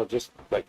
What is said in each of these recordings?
just like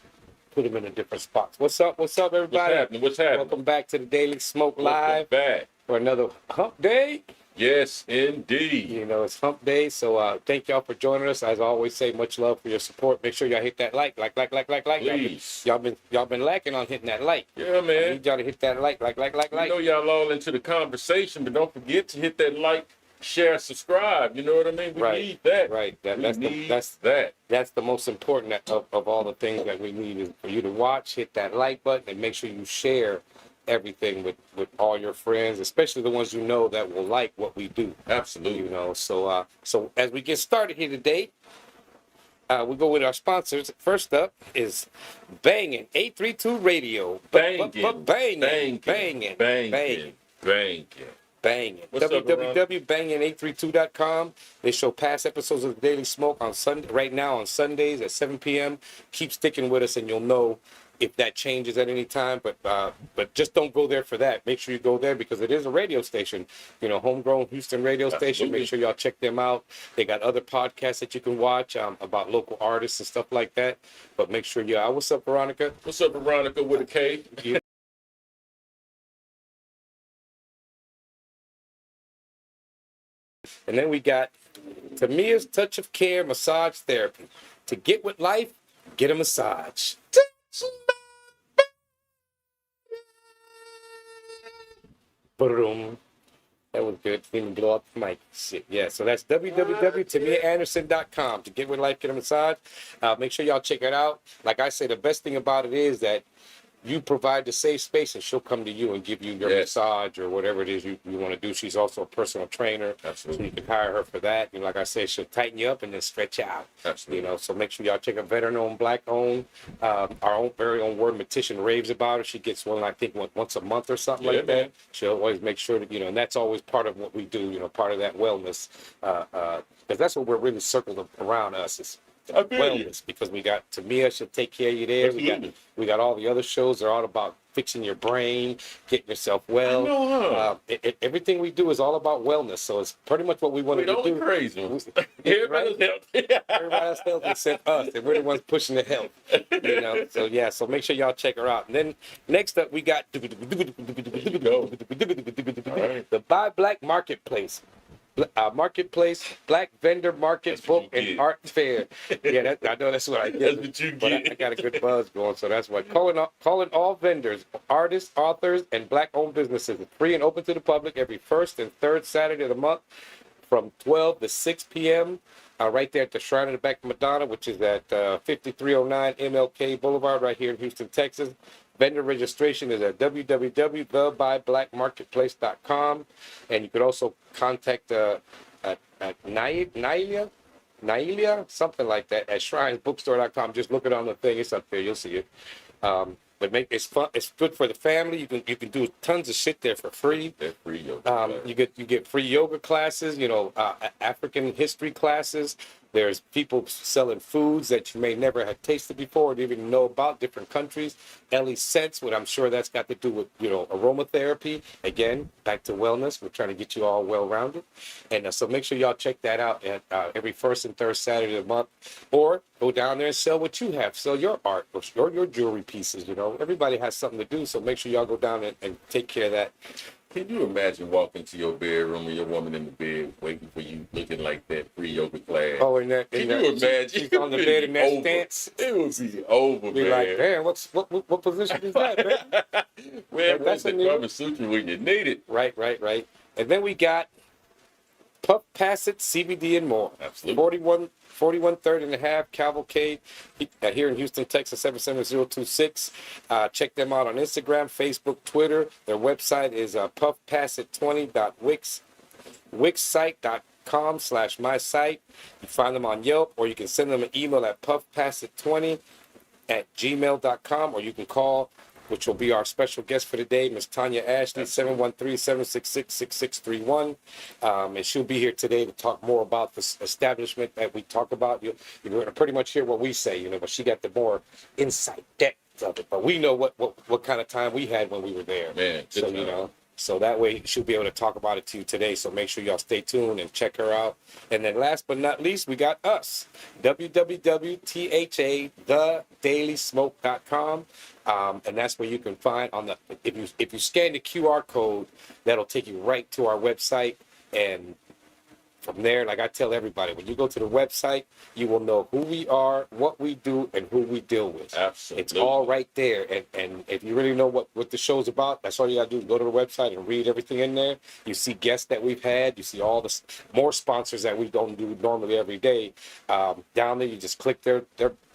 put them in a different spots. What's up, everybody? What's happening? Welcome back to the Daily Smoke Live. Back. For another hump day. Yes, indeed. It's hump day, so thank y'all for joining us. As I always say, much love for your support. Make sure y'all hit that like. Please. Y'all been lacking on hitting that like. Yeah, man. I need y'all to hit that like. I know y'all all into the conversation, but don't forget to hit that like, share, subscribe. You know what I mean? We need that. Right. That's the most important of all the things that we need is for you to watch, hit that like button, and make sure you share everything with all your friends, especially the ones you know that will like what we do. Absolutely. So as we get started here today, we go with our sponsors. First up is Bangin' 832 Radio. Bangin'. www.bangin832.com. They show past episodes of the Daily Smoke on Sunday, right now on Sundays at 7 p.m. Keep sticking with us, and you'll know if that changes at any time. But just don't go there for that. Make sure you go there because it is a radio station, homegrown Houston radio station. Absolutely. Make sure y'all check them out. They got other podcasts that you can watch about local artists and stuff like that. But make sure what's up, Veronica? What's up, Veronica with a K? And then we got Tamia's Touch of Care Massage Therapy. To get with life, get a massage. Boom. That was good. Didn't even blow up the mic. Shit. Yeah, so that's www.tamiaanderson.com. To get with life, get a massage. Make sure y'all check it out. Like I say, the best thing about it is that you provide the safe space and she'll come to you and give you your massage or whatever it is you want to do. She's also a personal trainer. Absolutely. So you can hire her for that. Like I said, she'll tighten you up and then stretch you out. Absolutely. So make sure y'all check out veteran-owned, black-owned. Our very own word Mortician raves about her. She gets one, I think, once a month or something like that. She'll always make sure that, and that's always part of what we do, part of that wellness. Because that's what we're really circled around us is wellness, because we got Tamia, she'll take care of you there. We got all the other shows. They're all about fixing your brain, getting yourself well. I know, everything we do is all about wellness. So it's pretty much what we want to do. Crazy. Everybody's healthy. Everybody's healthy except us. And we're the ones pushing the health. So make sure y'all check her out. And then next up we got the Buy Black Marketplace. Black Vendor Market Book and Art Fair. Yeah, I know that's what I get. That's what you But get. I got a good buzz going, so that's why. Calling all vendors, artists, authors, and black-owned businesses. It's free and open to the public every first and third Saturday of the month from 12 to 6 p.m. Right there at the Shrine of the Back of Madonna, which is at 5309 MLK Boulevard right here in Houston, Texas. Vendor registration is at www.thebuyBlackMarketplace.com. And you could also contact Naila, something like that, at shrinesbookstore.com. Just look it on the thing. It's up there. You'll see it. But it's fun. It's good for the family. You can do tons of shit there for free. They're free yoga. You get free yoga classes. African history classes. There's people selling foods that you may never have tasted before or didn't even know about, different countries. Ellie Scents, what I'm sure that's got to do with, aromatherapy. Again, back to wellness. We're trying to get you all well-rounded. And so make sure y'all check that out at every first and third Saturday of the month. Or go down there and sell what you have. Sell your art or your jewelry pieces, Everybody has something to do, so make sure y'all go down and take care of that. Can you imagine walking to your bedroom and your woman in the bed waiting for you, looking like that free yoga class? Oh, Can you imagine? She's on the bed in that stance. It would be over, be man. Like, damn, what position is that, man? Man, that's the Kama Sutra when you need it. Right. And then we got Puff Passett, CBD, and more. Absolutely. 41 and a half Cavalcade here in Houston, Texas, 77026. Check them out on Instagram, Facebook, Twitter. Their website is puffpassett20.wixsite.com/mysite. You find them on Yelp, or you can send them an email at puffpassett20@gmail.com, or you can call, which will be our special guest for today, Ms. Tonya Ashley, 713-766-6631. And she'll be here today to talk more about this establishment that we talk about. You're going to pretty much hear what we say, but she got the more insight depth of it. But we know what kind of time we had when we were there. Man, so, So that way she'll be able to talk about it to you today. So make sure y'all stay tuned and check her out. And then last but not least, we got us, www.thedailysmoke.com. And that's where you can find on the, if you scan the QR code, that'll take you right to our website. And from there, like I tell everybody, when you go to the website, you will know who we are, what we do, and who we deal with. Absolutely. It's all right there. And if you really know what the show's about, that's all you got to do is go to the website and read everything in there. You see guests that we've had. You see all the more sponsors that we don't do normally every day. Down there, you just click their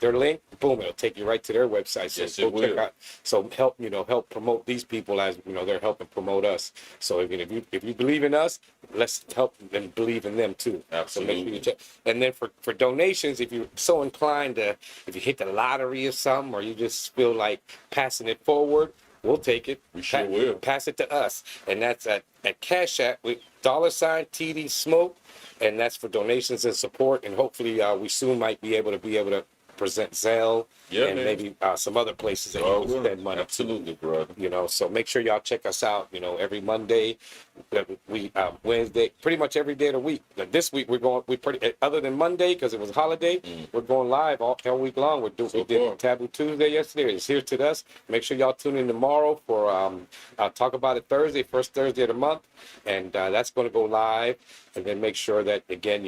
link. Boom, it'll take you right to their website. So Yes, go it check will. out. So help promote these people as they're helping promote us. So if you believe in us, let's help them believe in them too. So make sure Absolutely. you check. And then for donations, if you're so inclined to, if you hit the lottery or something, or you just feel like passing it forward, we'll take it. We sure will. Pass it to us, and that's at Cash App with $TD Smoke, and that's for donations and support. And hopefully, we soon might be able to present Zelle and man. maybe some other places that you can spend money. Absolutely, brother. So make sure y'all check us out. Every Monday, we Wednesday, pretty much every day of the week. Now, this week other than Monday because it was a holiday, we're going live all week long. We did Taboo Tuesday yesterday. It's here to us. Make sure y'all tune in tomorrow for Talk About It Thursday, first Thursday of the month, and that's going to go live. And then make sure that again,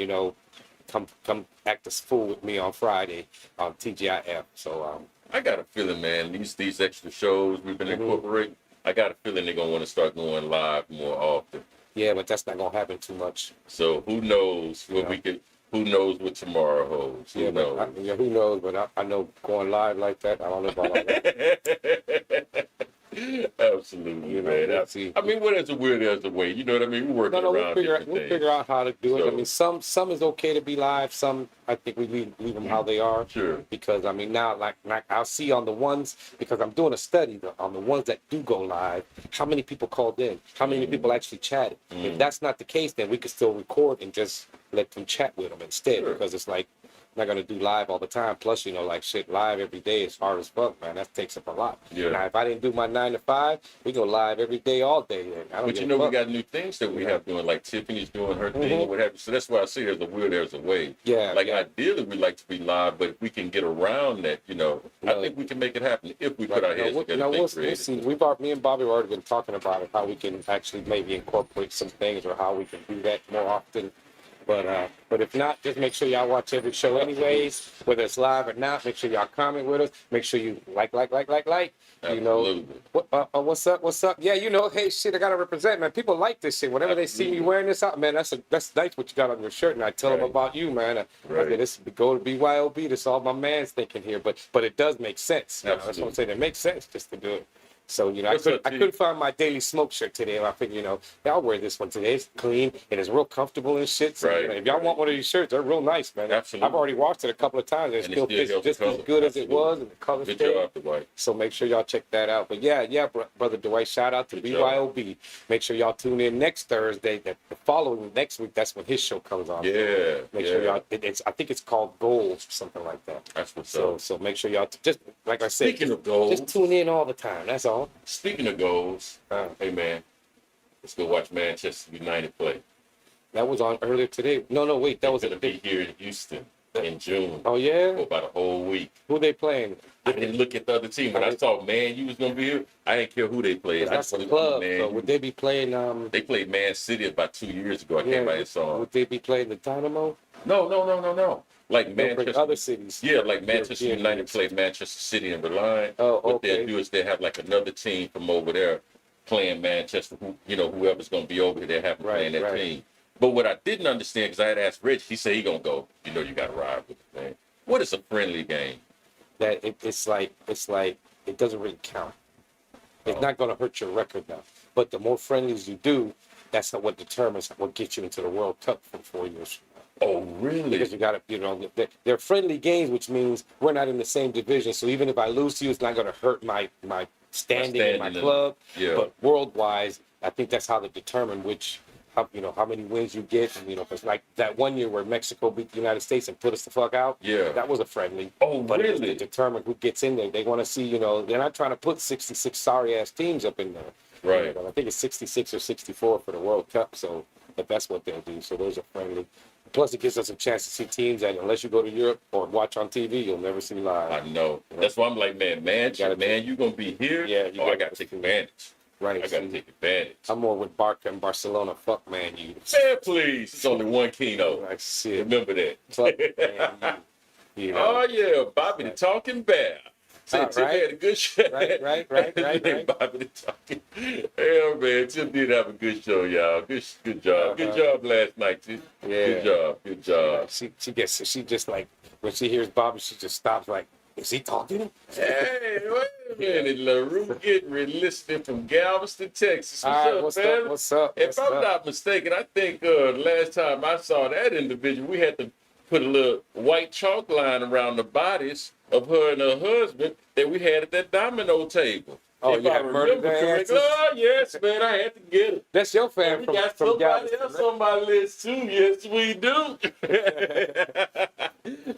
come act a fool with me on Friday on TGIF. So I got a feeling, man, these extra shows we've been incorporating, I got a feeling they're gonna want to start going live more often. yeah, but that's not gonna happen too much. So who knows what we could? Who knows what tomorrow holds? Who knows? Who knows? But I know going live like that, I don't know about all that. Absolutely, man. let's see. I mean, there's a will, there's a way. You know what I mean? We're working We'll around different we'll things. figure out how to do it. I So- mean, some is okay to be live. Some I think we leave them how they are. Sure. Because I mean now, like I'll see on the ones, because I'm doing a study on the ones that do go live, how many people called in, how many people actually chatted. If that's not the case, then we could still record and just let them chat with them instead. Sure. Because it's like I'm not gonna do live all the time. Plus, like shit, live every day is hard as fuck, man. That takes up a lot. Yeah. Now, if I didn't do my 9 to 5, we go live every day, all day. And I don't But give you a know, we fuck. got new things that we have doing, like Tiffany's doing her thing or what have you. So that's why I say there's a will, there's a way. Yeah, Like yeah. ideally, we like to be live, but if we can get around that, I No. think we can make it happen if we put our heads together. Now and we'll think see. creative. Me and Bobby have already been talking about it, how we can actually maybe incorporate some things or how we can do that more often. But if not, just make sure y'all watch every show anyways, whether it's live or not. Make sure y'all comment with us. Make sure you like. Absolutely. What's up? Yeah, hey, shit, I gotta represent, man. People like this shit. Whenever they see me Absolutely. wearing this out, man, that's nice what you got on your shirt. And I tell them Right. about you, man. I Right. say, this go to BYOB. This is all my man's thinking here, but it does make sense. That's what I'm Absolutely. saying. It makes sense just to do it. So, What's up, I T? couldn't find my daily smoke shirt today. And I figured, I'll wear this one today. It's clean and it's real comfortable and shit. So, Right, if y'all want one of these shirts, they're real nice, man. Absolutely. I've already washed it a couple of times. It And it still still fits helps just the as color. good as it Absolutely. was, and the color Good stayed. job, Dwight. So make sure y'all check that out. But yeah, brother Dwight, shout out to Good job. BYOB. Make sure y'all tune in next Thursday. The following next week, that's when his show comes on. Yeah. Make yeah. sure y'all. I think it's called Goals or something like that. That's what's So up. so make sure y'all just like I said. Speaking of goals, just tune in all the time. That's all. Speaking of goals, hey man, let's go watch Manchester United play. That was on earlier today. No, wait. That was Gonna a be here in Houston in June Oh for yeah. about a whole week. Who they playing? I didn't look at the other team. When I saw Man U was gonna be here, I didn't care who they played. I That's just the looked at club. Man So U. would they be playing? They played Man City about 2 years ago. I came by and saw 'em. Would they be playing the Dynamo? No. Like They'll bring Manchester. other cities. Yeah, like Manchester European United leagues. played Manchester City and Reliant. Oh, What okay. they'll do is they have like another team from over there playing Manchester. Whoever's going to be over here, they have to play in that Right. team. But what I didn't understand, because I had asked Rich, he said he gonna go. You got to ride with the thing. What is a friendly game? That it's like it doesn't really count. It's not going to hurt your record now. But the more friendlies you do, that's not what determines what gets you into the World Cup for 4 years from now. Oh, really? Because you got to, they're friendly games, which means we're not in the same division. So even if I lose to you, it's not going to hurt my standing in my standing in- club. yeah. But world-wise, I think that's how they determine how many wins you get. And, because like that one year where Mexico beat the United States and put us the fuck out. Yeah. That was a friendly. Oh, But it was really? to determine who gets in there. They want to see, they're not trying to put 66 sorry-ass teams up in there. Right. I think it's 66 or 64 for the World Cup. So, but that's what they'll do. So those are friendly. Plus, it gives us a chance to see teams that unless you go to Europe or watch on TV, you'll never see live. I know. That's why I'm like, man, you gonna be here? Yeah, I gotta take advantage. Right. I gotta take advantage. I'm more with Barca and Barcelona. Fuck Man U. Man, please. It's only one Keno. Like shit. Remember that. Fuck Man U. You know? Oh yeah, Bobby the Talking Bear. Tim right. had a good show. Right. Bobby the Talking. Yeah, man, Tim did have a good show, y'all. Good job. Good job last night, Tim. Yeah. Good job. She just like when she hears Bobby, she just stops like, is he talking? Hey, wait a minute, LaRue getting listening from Galveston, Texas. What's up? What's up? If I'm not mistaken, I think last time I saw that individual, we had to put a little white chalk line around the bodies of her and her husband that we had at that domino table. Oh, if you I had murdered remember their correctly. asses? Oh, yes, man, I had to get it. That's your fan We from got from somebody Galveston, else right? on my list too. Yes, we do.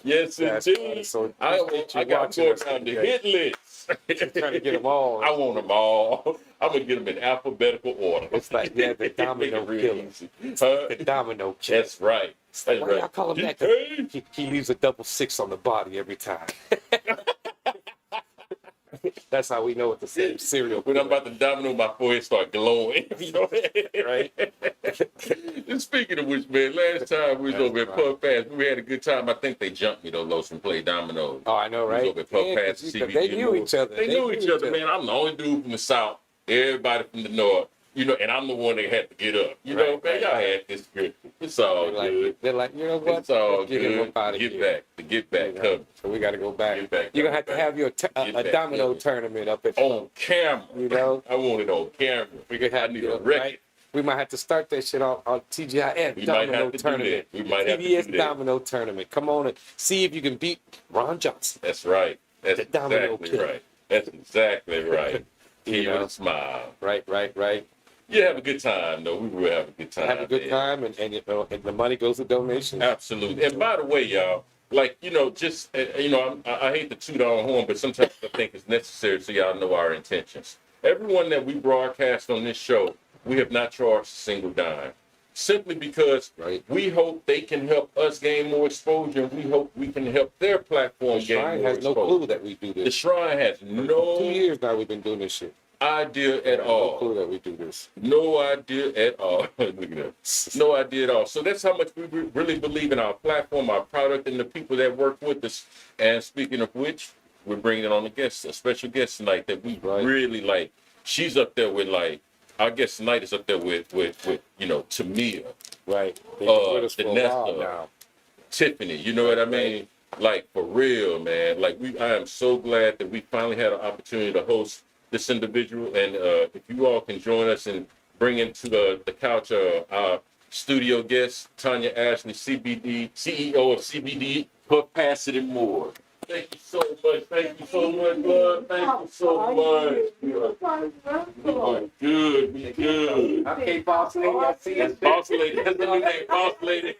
Yes, That's indeed. funny. So I got to go watching us down the today. hit list. Trying to get them all. I want them all. I'm gonna get them in alphabetical order. It's like the domino Real killer. easy. Huh? The domino killer. That's right. That's Why right. y'all call him that? 'Cause Hey. He leaves a double six on the body every time. That's how we know it's the same cereal. When I'm about to domino, my forehead start glowing. You know? Right? And speaking of which, man, last time we was over at Puff Pass, we had a good time. I think they jumped me though, Los, from play dominoes. Oh, I know, We right? was over at Puff Yeah, Pass 'cause CBD. they knew each other. They knew each other, man. I'm the only dude from the South. Everybody from the North. You know, and I'm the one that had to get up. You know, Right, man, right, y'all right. had this good. It's all good. They're like, you know what? It's all Let's get him good. up out of Get here. back. The get back coming. So we got to go back. Get back, You're going to come have to back. have your Get a back, domino yeah. tournament up at On camera. You know? I want it on camera. We could have I need you a know, record. right? We might have to start that shit on TGIF We might domino have to do tournament. that. We might have to TBS do that. domino tournament. Come on and see if you can beat Ron Johnson. That's right. That's The domino exactly killer. right. That's exactly right. You Keep know? with a smile. Right. You have a good time, though. We will have a good time. Have a good man. time, and you know, and the money goes to donations. Absolutely. And by the way, y'all, like, you know, just, you know, I hate to toot our own horn, but sometimes I think it's necessary so y'all know our intentions. Everyone that we broadcast on this show, we have not charged a single dime. Simply because Right. we hope they can help us gain more exposure, and we hope we can help their platform The gain Shrine more has no exposure. clue that we do The this. Shrine has 2 no years now we've been doing this shit. idea at No all. clue that we do this. No idea at all. Look at that. No idea at all. So that's how much we really believe in our platform, our product, and the people that work with us. And speaking of which, we're bringing on a special guest tonight that we Right. really like. She's up there with like, our guest tonight is up there with you know, Tamia, Right. They've been with us for a Vanessa. while now. Tiffany. You know what I mean? Like, for real, man. Like, I am so glad that we finally had an opportunity to host this individual. And if you all can join us and bring into the couch our studio guest, Tonya Ashley, CBD, CEO of CBD, Puff Pass It and More. Thank you so much. Thank you so much, bud. Thank you so much. We are good. We good. Okay, boss lady, I see you. Boss lady. That's the new name, boss lady.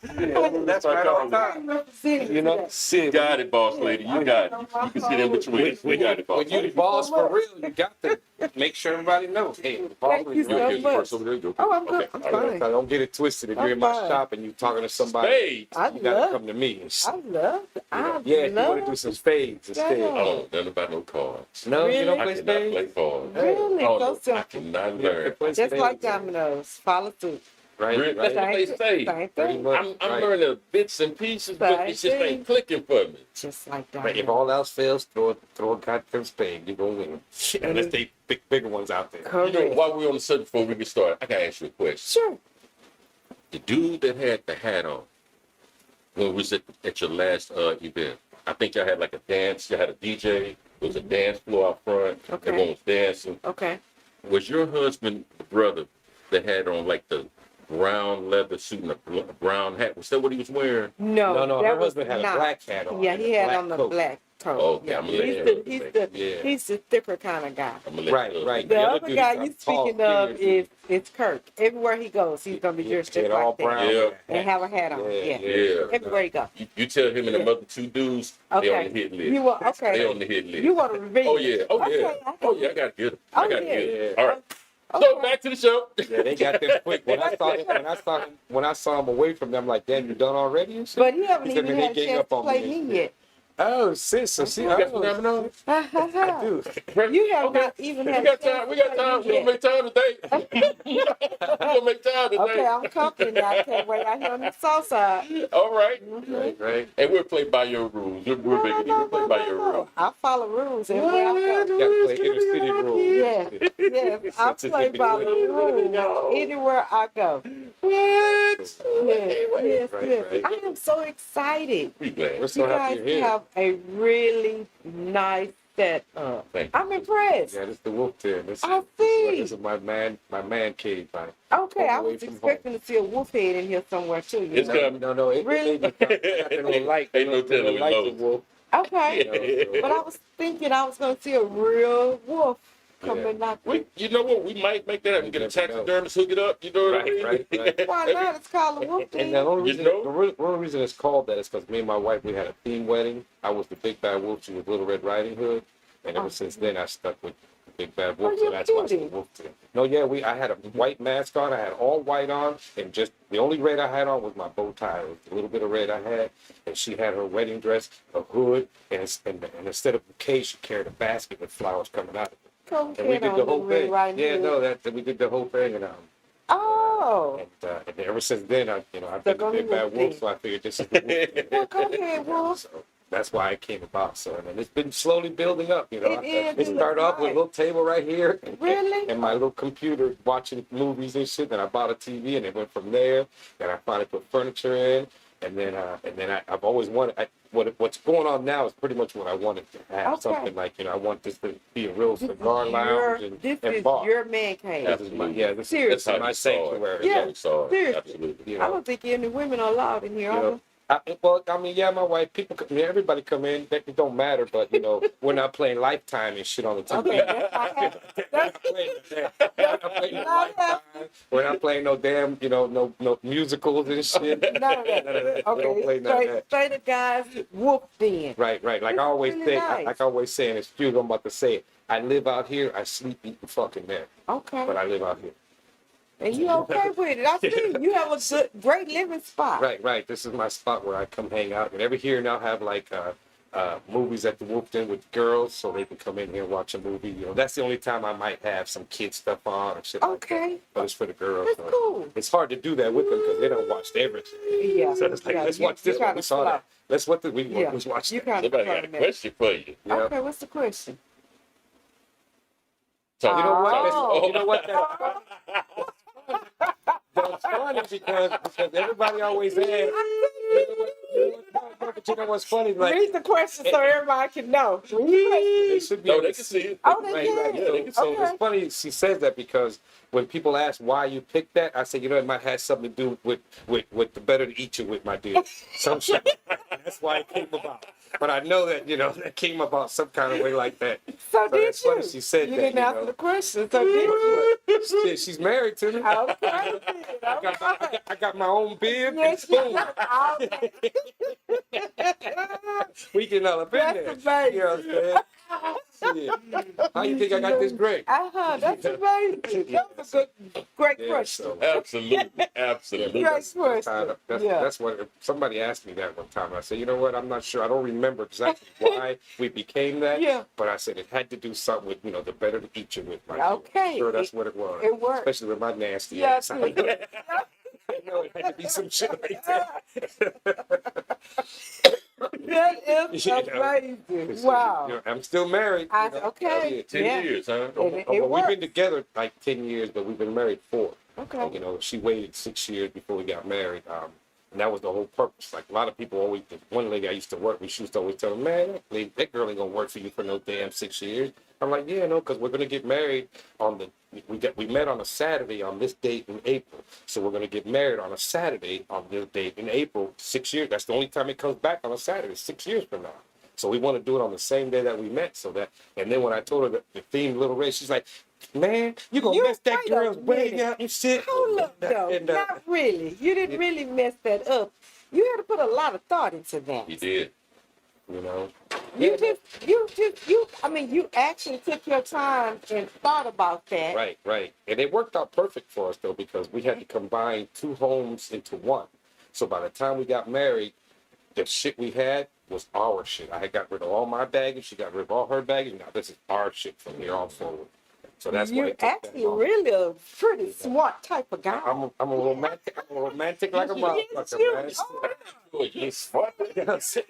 That's right on time. You know, You shit. got it, boss lady. You got it. You can sit in between. We got it, boss When you the lady. boss for real, you got to make sure everybody knows. Hey, the boss Thank lady. you so right Here's here. much. first over there. You okay? Oh, I'm good. Okay. I'm All right. fine. Now, don't get it twisted. If you're in my fine. shop and you talking to somebody, Spades. I you gotta love, come to me. I love, I Yeah, if you want to love. do some spades instead. I don't know nothing about no cards. No, you don't I play cannot play spades? cards. Really, Oh, so no, I simple. cannot Yeah, learn. play Just spades. like dominoes. Follow suit. Right, Really? right. That's what they say. Same Pretty thing. much. I'm right. learning the bits and pieces, but it just Same ain't clicking for me. Just like But if dominoes. all else fails, throw a goddamn spade. You're gonna win. Unless they pick bigger ones out there. You know, Correct. while we're on the subject, before we get started, I gotta ask you a question. Sure. The dude that had the hat on when we was at your last event, I think y'all had like a dance. You had a DJ. There was a dance floor out front. Okay. Everyone was dancing. Okay. Was your husband the brother that had on like the brown leather suit and a brown hat? Was that what he was wearing? No, No, that her was husband had not. a black hat on. Yeah, and he a had black on the coat. black coat. Okay, yeah. I'm gonna let He's him the, have he's it, the, yeah. he's the thicker kind of guy. I'm gonna let Right, you right. The The other other dude guy is you tall, speaking of skinny is Kirk. Everywhere he goes, he's gonna be dressed He just had all like that. brown. Yeah. And have a hat on. Yeah. Yeah. Everywhere you go. You tell him and them other two dudes, they Okay. on the hit list. You want They okay. on the hit list. You want to reveal? Oh yeah, oh yeah, Okay, oh yeah. I gotta get him. I Oh, gotta yeah. get him. All right. So back to the show. Yeah, they got there quick. When I saw him away from them, I'm like, damn, you done already and shit? But he haven't He said, even man, had they a gang chance up to on play me and me shit. yet. Oh, sis, so see, You got some ramen I do. You have Okay. not even We had a got chance time. We to got play time. me We're gonna yet. make time today. We're gonna make time today. Okay, I'm company now. I can't wait out here on the south side. All right. Right. And we'll play by your rules. We're bigger than you. We'll play by your rules. I follow rules everywhere I go. Gotta play inner city rules. Yes, yes, I play by the rules anywhere I go. Yes, yes, yes. Right. I am so excited. We glad. We're so You happy guys you're here. have a really nice setup. Thank you. I'm impressed. Yeah, this is the wolf den. I see. This is my man cave. Right? Okay, I away was from expecting to see a wolf head in here somewhere too. You It's know? coming. No, it Really? may be coming. I got the little light. Ain't no the telling with light Lowe's. of wolf. Okay, but I was thinking I was going to see a real wolf coming out. You know what? We might make that happen. Get a taxidermist, hook it up. You know what I mean? Right. Why not? It's called a wolf And den. the only reason, You know? the only reason it's called that is because me and my wife, we had a theme wedding. I was the Big Bad Wolf. She was Little Red Riding Hood. And ever since then, I stuck with the Big Bad Wolf. Oh, So you that's why it's the kidding? Wolf Den. No, yeah, I had a white mask on. I had all white on. And just the only red I had on was my bow tie. It was a little bit of red I had. And she had her wedding dress, a hood. And instead of a bouquet, she carried a basket with flowers coming out of it. Come And we get did on the whole Little Red thing. Riding Yeah, Hood. no, that we did the whole thing. Oh, And ever since then, I've So been the go Big to Bad Wolf Wolf, Den. so I figured this is the Wolf Den. well, go ahead, wolf. So that's why it came about. So and it's been slowly building up. It is. It started off with a little table right here, Really? and my little computer watching movies and shit. Then I bought a TV, and it went from there. Then I finally put furniture in, and then I've always wanted. What's going on now is pretty much what I wanted to have. Okay. Something like I want this to be a real This cigar is lounge this and is bar. your man cave. Yeah. This is my this is Seriously. my sanctuary. Yeah. That's how we saw it. Seriously. Absolutely. You I know. don't think any women are allowed in here. You know, my wife, everybody come in. It don't matter, but we're not playing Lifetime and shit on the TV. Okay, that's not happening. We're not playing no damn, no musicals and shit. None of that. We don't play none of Okay, that. straight the guys wolf den. Right. Like This I always is really say, nice. like I always say, and excuse me, I'm about to say it. I live out here. I sleep, eat, and fucking there. Okay. But I live out here. And you okay with it? I see you have a good, great living spot. Right. This is my spot where I come hang out. And every here and now have like movies at the Wolf Den with girls, so they can come in here and watch a movie. That's the only time I might have some kid stuff on and shit like that. Okay. But it's for the girls. That's so cool. It's hard to do that with them because they don't watch everything. Yeah. So it's like, Yeah, let's you- watch this you one. kinda We saw slow. that. Let's watch Yeah. let's watch You that. kind of Somebody got a question for you. You know? Okay, what's the question? So, You know what? Oh. You know what? That's funny because everybody always asks. But you know what's funny? Like Read the question so everybody can know. Read the question. they should be. No, able they to can see it. Oh, they Right. can. Yeah, they can So Okay. it's funny she says that because when people ask why you picked that, I say, it might have something to do with the better to eat you with, my dear. Some shit. That's why it came about. But I know that, that came about some kind of way like that. So did that's you? funny she said you that, didn't answer the question. So did you? Shit, she's married to me. Okay. I got my own bib and Yes, spoon. okay. We getting all up in there. That's amazing. You know what I'm saying? Shit. How you think I got this great? That's amazing. That was a great Yeah, question. so- Absolutely. Great question. Yeah. That's what somebody asked me that one time. I said, you know what? I'm not sure. I don't remember exactly why we became that. Yeah. But I said it had to do something with the better to eat you with. My Okay. Sure, that's what it was. It worked. Especially with my nasty Yeah, ass. I know it had to be some shit like that. That is You know, amazing. Wow. I'm still married. Okay. 10 Yeah. years, huh? It We've works. been together like 10 years, but we've been married 4. Okay. She waited 6 years before we got married. And that was the whole purpose. Like a lot of people always, one lady I used to work with, she used to always tell me, man, that girl ain't gonna work for you for no damn 6 years. I'm like, yeah, no, because we're gonna get married we met on a Saturday on this date in April. So we're gonna get married on a Saturday on this date in April, 6 years. That's the only time it comes back on a Saturday, 6 years from now. So we want to do it on the same day that we met. And then when I told her the theme Little Red, she's like, man, you gonna mess that wait a girl's wedding minute. out and shit. Hold up, though. And, Not really. You didn't really mess that up. You had to put a lot of thought into that. He did. you know, I mean, you actually took your time and thought about that. Right, right. And it worked out perfect for us though, because we had to combine two homes into one. So by the time we got married, the shit we had was our shit. I had got rid of all my baggage. She got rid of all her baggage. Now this is our shit from here on forward. So that's why You're it took actually that long. really a pretty smart type of guy. I'm a romantic. I'm a romantic like a Yes, motherfucker, you man. are. He's what? You know what I'm saying?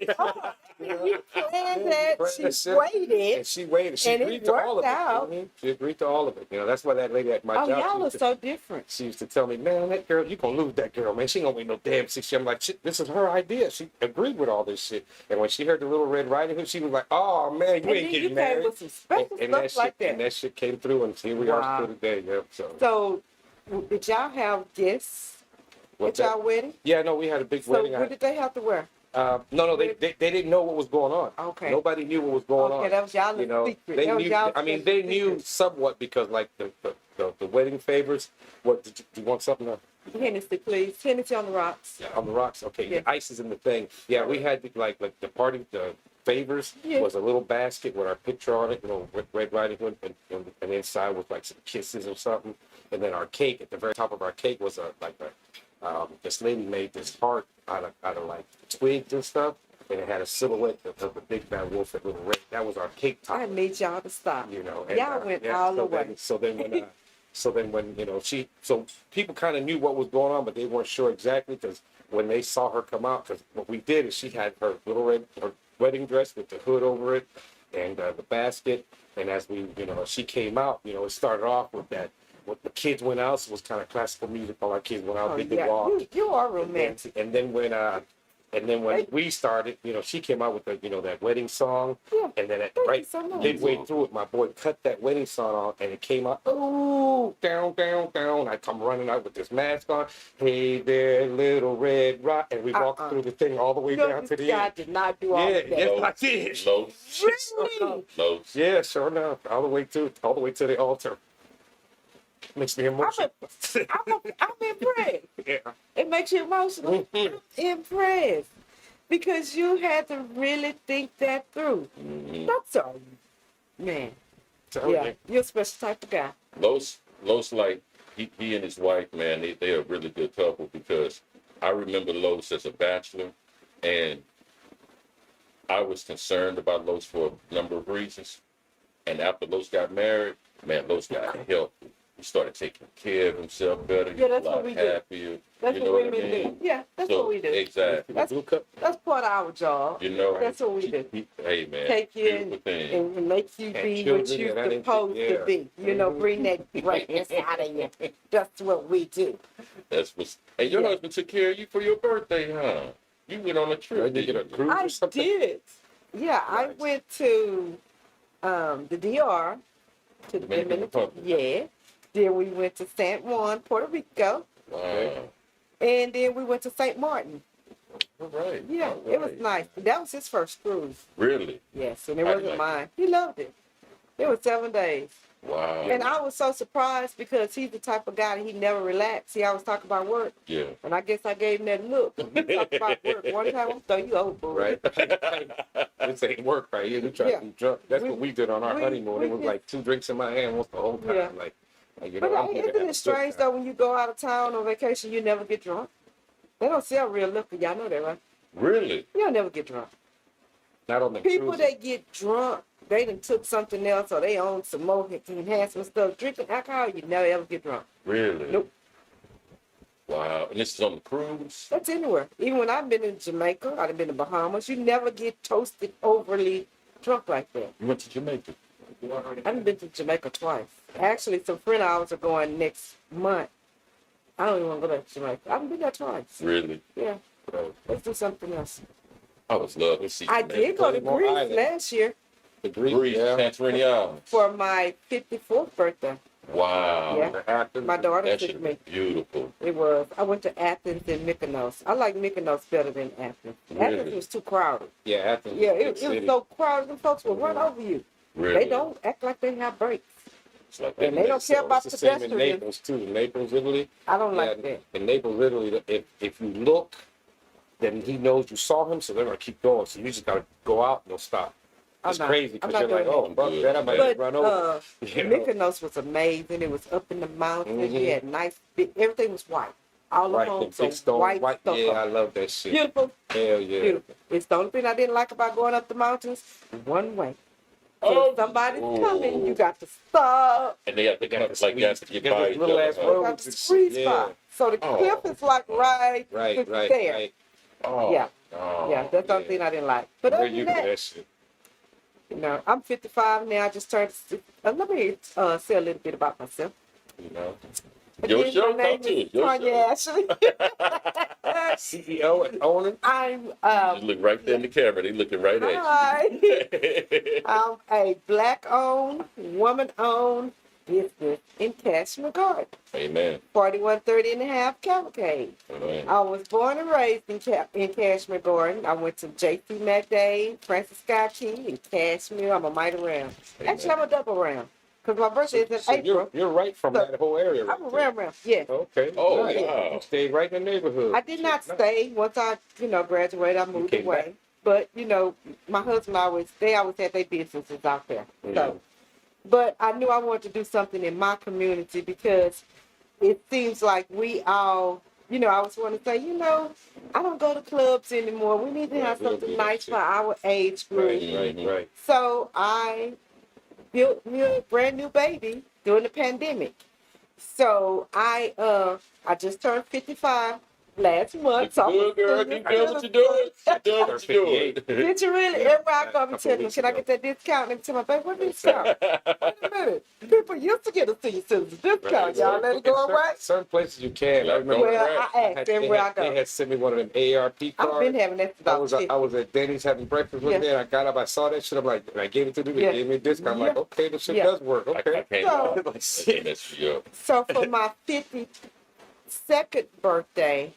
You planned that, planned she that shit. waited. And she waited. She And it agreed to all of worked it. out. Mhm. She agreed to all of it. You know, that's why that lady at my Oh, job. y'all are so different. She used to tell me, man, that girl, you gonna lose that girl, man. She ain't gonna make no damn shit. I'm like, shit, this is her idea. She agreed with all this shit. And when she heard the Little Red Riding Hood, she was like, oh man, you And ain't then you getting came married. with some special And stuff like And that. that shit came through, and here we are Wow. still today. Yep. So, did y'all have guests What's at that? y'all wedding? Yeah, no, we had a big So, wedding. what did they have to wear? No, they didn't know what was going on. Okay. Nobody knew what was going on. Okay, that was y'all You know, secret. they That was knew. y'all I mean, special they knew secret. somewhat because, like, the wedding favors. What did you want something Hennessy, please. Hennessy on the rocks. on the rocks? Okay, Yeah. the ice is in the thing. Yeah, we had like the party, the favors Yeah. was a little basket with our picture on it. You know, Red Riding Hood, and inside was like some kisses or something. And then our cake at the very top of our cake was this lady made this heart out of like twigs and stuff, and it had a silhouette of the big bad wolf at Little Red. That was our cake top. I need y'all to stop. You know, Y'all went all the way. So then when you know so people kind of knew what was going on, but they weren't sure exactly because when they saw her come out, because what we did is she had her her wedding dress with the hood over it and the basket, and as she came out, it started off with that. What the kids went out, so it was kind of classical music. All our kids went out, Oh, they did yeah. walk. You are romantic. And then when we started, she came out with that wedding song. Yeah. And then Thank right you so much. midway through it, my boy cut that wedding song on, and it came out, ooh, down, down, down. I come running out with this mask on. Hey there, Little Red Rock, and we walked through the thing all the way down to the I end. did not do all Yeah, of that. yes, I did. Low, Really? low. Yeah, sure enough, all the way to the altar. Makes me emotional. I'm impressed. Yeah. It makes you emotional. I'm impressed. Because you had to really think that through. That's all. Man. So, Yeah. You're a special type of guy. Los like he and his wife, man, they are a really good couple because I remember Los as a bachelor, and I was concerned about Los for a number of reasons. And after Los got married, man, Los got healthy. He started taking care of himself better. He Yeah, was that's a what lot we do. happier. That's You know what what I women mean? do. Yeah, that's So, what we do. exactly. That's part of our job. You know, That's what we do. Hey, man, Take you beautiful thing. and make you And be what children, you're and that ain't- supposed yeah. to be. Bring that greatness out of you. That's what we do. That's what's. And your Yeah. husband took care of you for your birthday, huh? You went on a trip. Did you get a didn't you? cruise or I something? did. Yeah, I Nice. went to the DR, to the Dominican Dominican. Republic. Yeah. Then we went to San Juan, Puerto Rico, Wow. and then we went to St. Martin. All right. Yeah, all it was right. nice. That was his first cruise. Really? Yes, and it How you wasn't like mine. He loved it. It was 7 days. Wow. And I was so surprised because he's the type of guy that he never relaxed. He always talk about work. Yeah. And I guess I gave him that look. When you talk about work, one time I'm throw you overboard. Right. This ain't work right here. We try Yeah. to be drunk. That's We- what we did on our we- honeymoon. we It was did- like 2 drinks in my hand once the whole time. Yeah. Like But I'm here to isn't have a it good strange time. though when you go out of town on vacation, you never get drunk? They don't sell real liquor. Y'all know that, right? Really? You'll never get drunk. Not on the People cruises. that get drunk, they done took something else or they own some more enhancement stuff. Drinking alcohol, you never ever get drunk. Really? Nope. Wow. And this is on the cruise? That's anywhere. Even when I've been in Jamaica, I've been in Bahamas, you never get toasted overly drunk like that. You went to Jamaica? I've been to Jamaica twice. Actually, some friend of ours are going next month. I don't even want to go back to Jamaica. I've been there twice. Really? Yeah. Let's do something else. I would love to see I Jamaica. did go to More Greece island. last year The Greek, Greece, yeah. Santorini Islands. for my 54th birthday. Wow. Yeah. The Athens. My daughter That took should me. be beautiful. It was. I went to Athens and Mykonos. I like Mykonos better than Athens. Really? Athens was too crowded. Yeah, Athens. Yeah, is a big it was city. so crowded. The folks will run over you. Really? They don't act like they have breaks. It's like And they don't So care about it's the same in pedestrians. Naples too. Naples, Italy. I don't Yeah, like that. in Naples, Italy, if you look, then he knows you saw him, so they're gonna keep going. So you just gotta go out and they'll stop. It's not. crazy I'm because not you're like, doing oh, that. fuck that, I might But get run over. You know? Mykonos was amazing. It was up in the mountains. Mhm. You had nice, big, everything was white. All the Right, the homes big are stone, white white. stucco. Yeah, I love that shit. Beautiful, Hell yeah. beautiful. It's the only thing I didn't like about going up the mountains. One way. So Oh, if somebody's coming, you oh. got to stop. And they have to They got come the like that to squeeze. get They got by those each little other. ass Huh? You got roads the and shit. squeeze Yeah. spot. So the Oh. cliff is like right Right, right, there. right. Oh. Yeah. Oh. Yeah, that's the only yeah. thing I didn't like. But Where other you than for that, that shit? you know, I'm 55 now. I just turned. Let me say a little bit about myself. You know, Your Again, show, my name talk to is us. Your Tonya Ashley. CEO and owner. I'm Just look right there in the camera. They looking right at hi. you. I'm a black-owned, woman-owned business in Cashmere Garden, Amen. 4130 and a half Cavalcade. Amen. I was born and raised in Cashmere Garden. I went to J.C. McDade, Francis Scott Key, and Cashmere. I'm a mighty round. Actually, I'm a double round because my birthday is in So April. you're right from So, that whole area right I'm a there. round, yes. Okay. Oh, nice. wow. You stayed right in the neighborhood. I did not stay. Once I, graduated, I moved came away. back? But, my husband they always had their businesses out there. Yeah. So, but I knew I wanted to do something in my community because it seems like we all, I always want to say, I don't go to clubs anymore. We need to have Right, we'll something do that nice shit. for our age group. Right, right. So I built me a brand new baby during the pandemic. So I just turned 55 last month. So Good girl. I'm a Keep doing what you're doing. Keep doing what you're doing. Did you really? Yeah, Everywhere I go, couple I'm telling them, weeks can I ago. get that discount? And tell my baby, what discount? Wait a minute. People used to get a senior citizen discount. Right. Y'all let it go certain, away? certain places you can. Yeah, I remember Well, crap. I asked everywhere I they go. had sent me one of them AARP cards. I've been having that since I I was 50. was at Denny's having breakfast one Yeah. day, and I got up, I saw that shit. I'm like, and I gave it to them. They Yeah. gave me a discount. I'm like, Yeah. okay, this shit Yeah. does work. I Okay. can't So- lie. Like, That shit. mess you up. So for my 52nd birthday,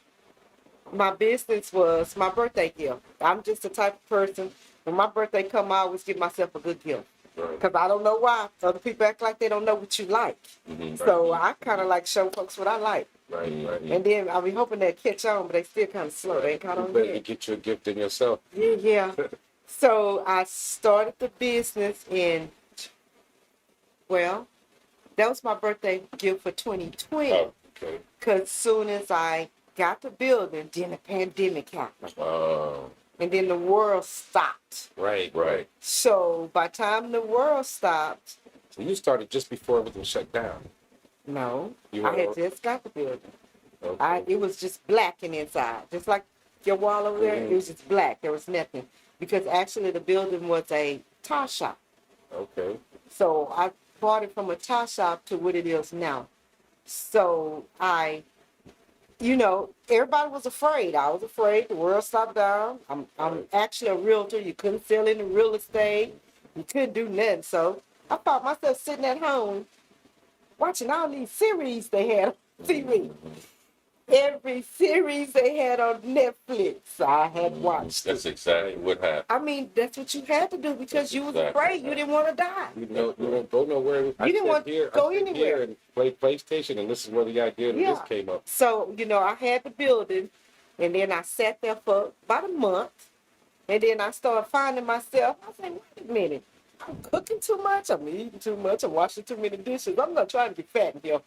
my business was my birthday gift. I'm just the type of person, when my birthday come, I always give myself a good gift. Right. Because I don't know why. Other people act like they don't know what you like. Mhm. So I kind of like show folks what I like. Right. And then I'll be hoping they'll catch on, but they still kind of slow. They ain't caught You on better yet. get you a gift in yourself. Yeah. So I started the business that was my birthday gift for 2020. Oh. Okay. Because soon as I got the building, then the pandemic happened. And then the world stopped. Right. Right. So by the time the world stopped, So you started just before everything shut down. no, You I were- had just got the building. Okay. It was just black in inside. Just like your wall over there, Mhm. it was just black. There was nothing. Because actually the building was a tile shop. Okay. So I bought it from a tile shop to what it is now. So everybody was afraid. I was afraid. The world stopped down. I'm actually a realtor. You couldn't sell any real estate. You couldn't do nothing. So I found myself sitting at home watching all these series they had on TV. Every series they had on Netflix, I had watched. That's exactly what happened. I mean, that's what you had to do because you was Exactly. afraid. You didn't want to die. You don't go nowhere. You didn't want to go anywhere. And play PlayStation, and this is where the idea of Yeah. this came up. So, I had the building, and then I sat there for about a month, and then I started finding myself. I said, wait a minute, I'm cooking too much, I'm eating too much, I'm washing too many dishes. I'm not trying to get fat in here.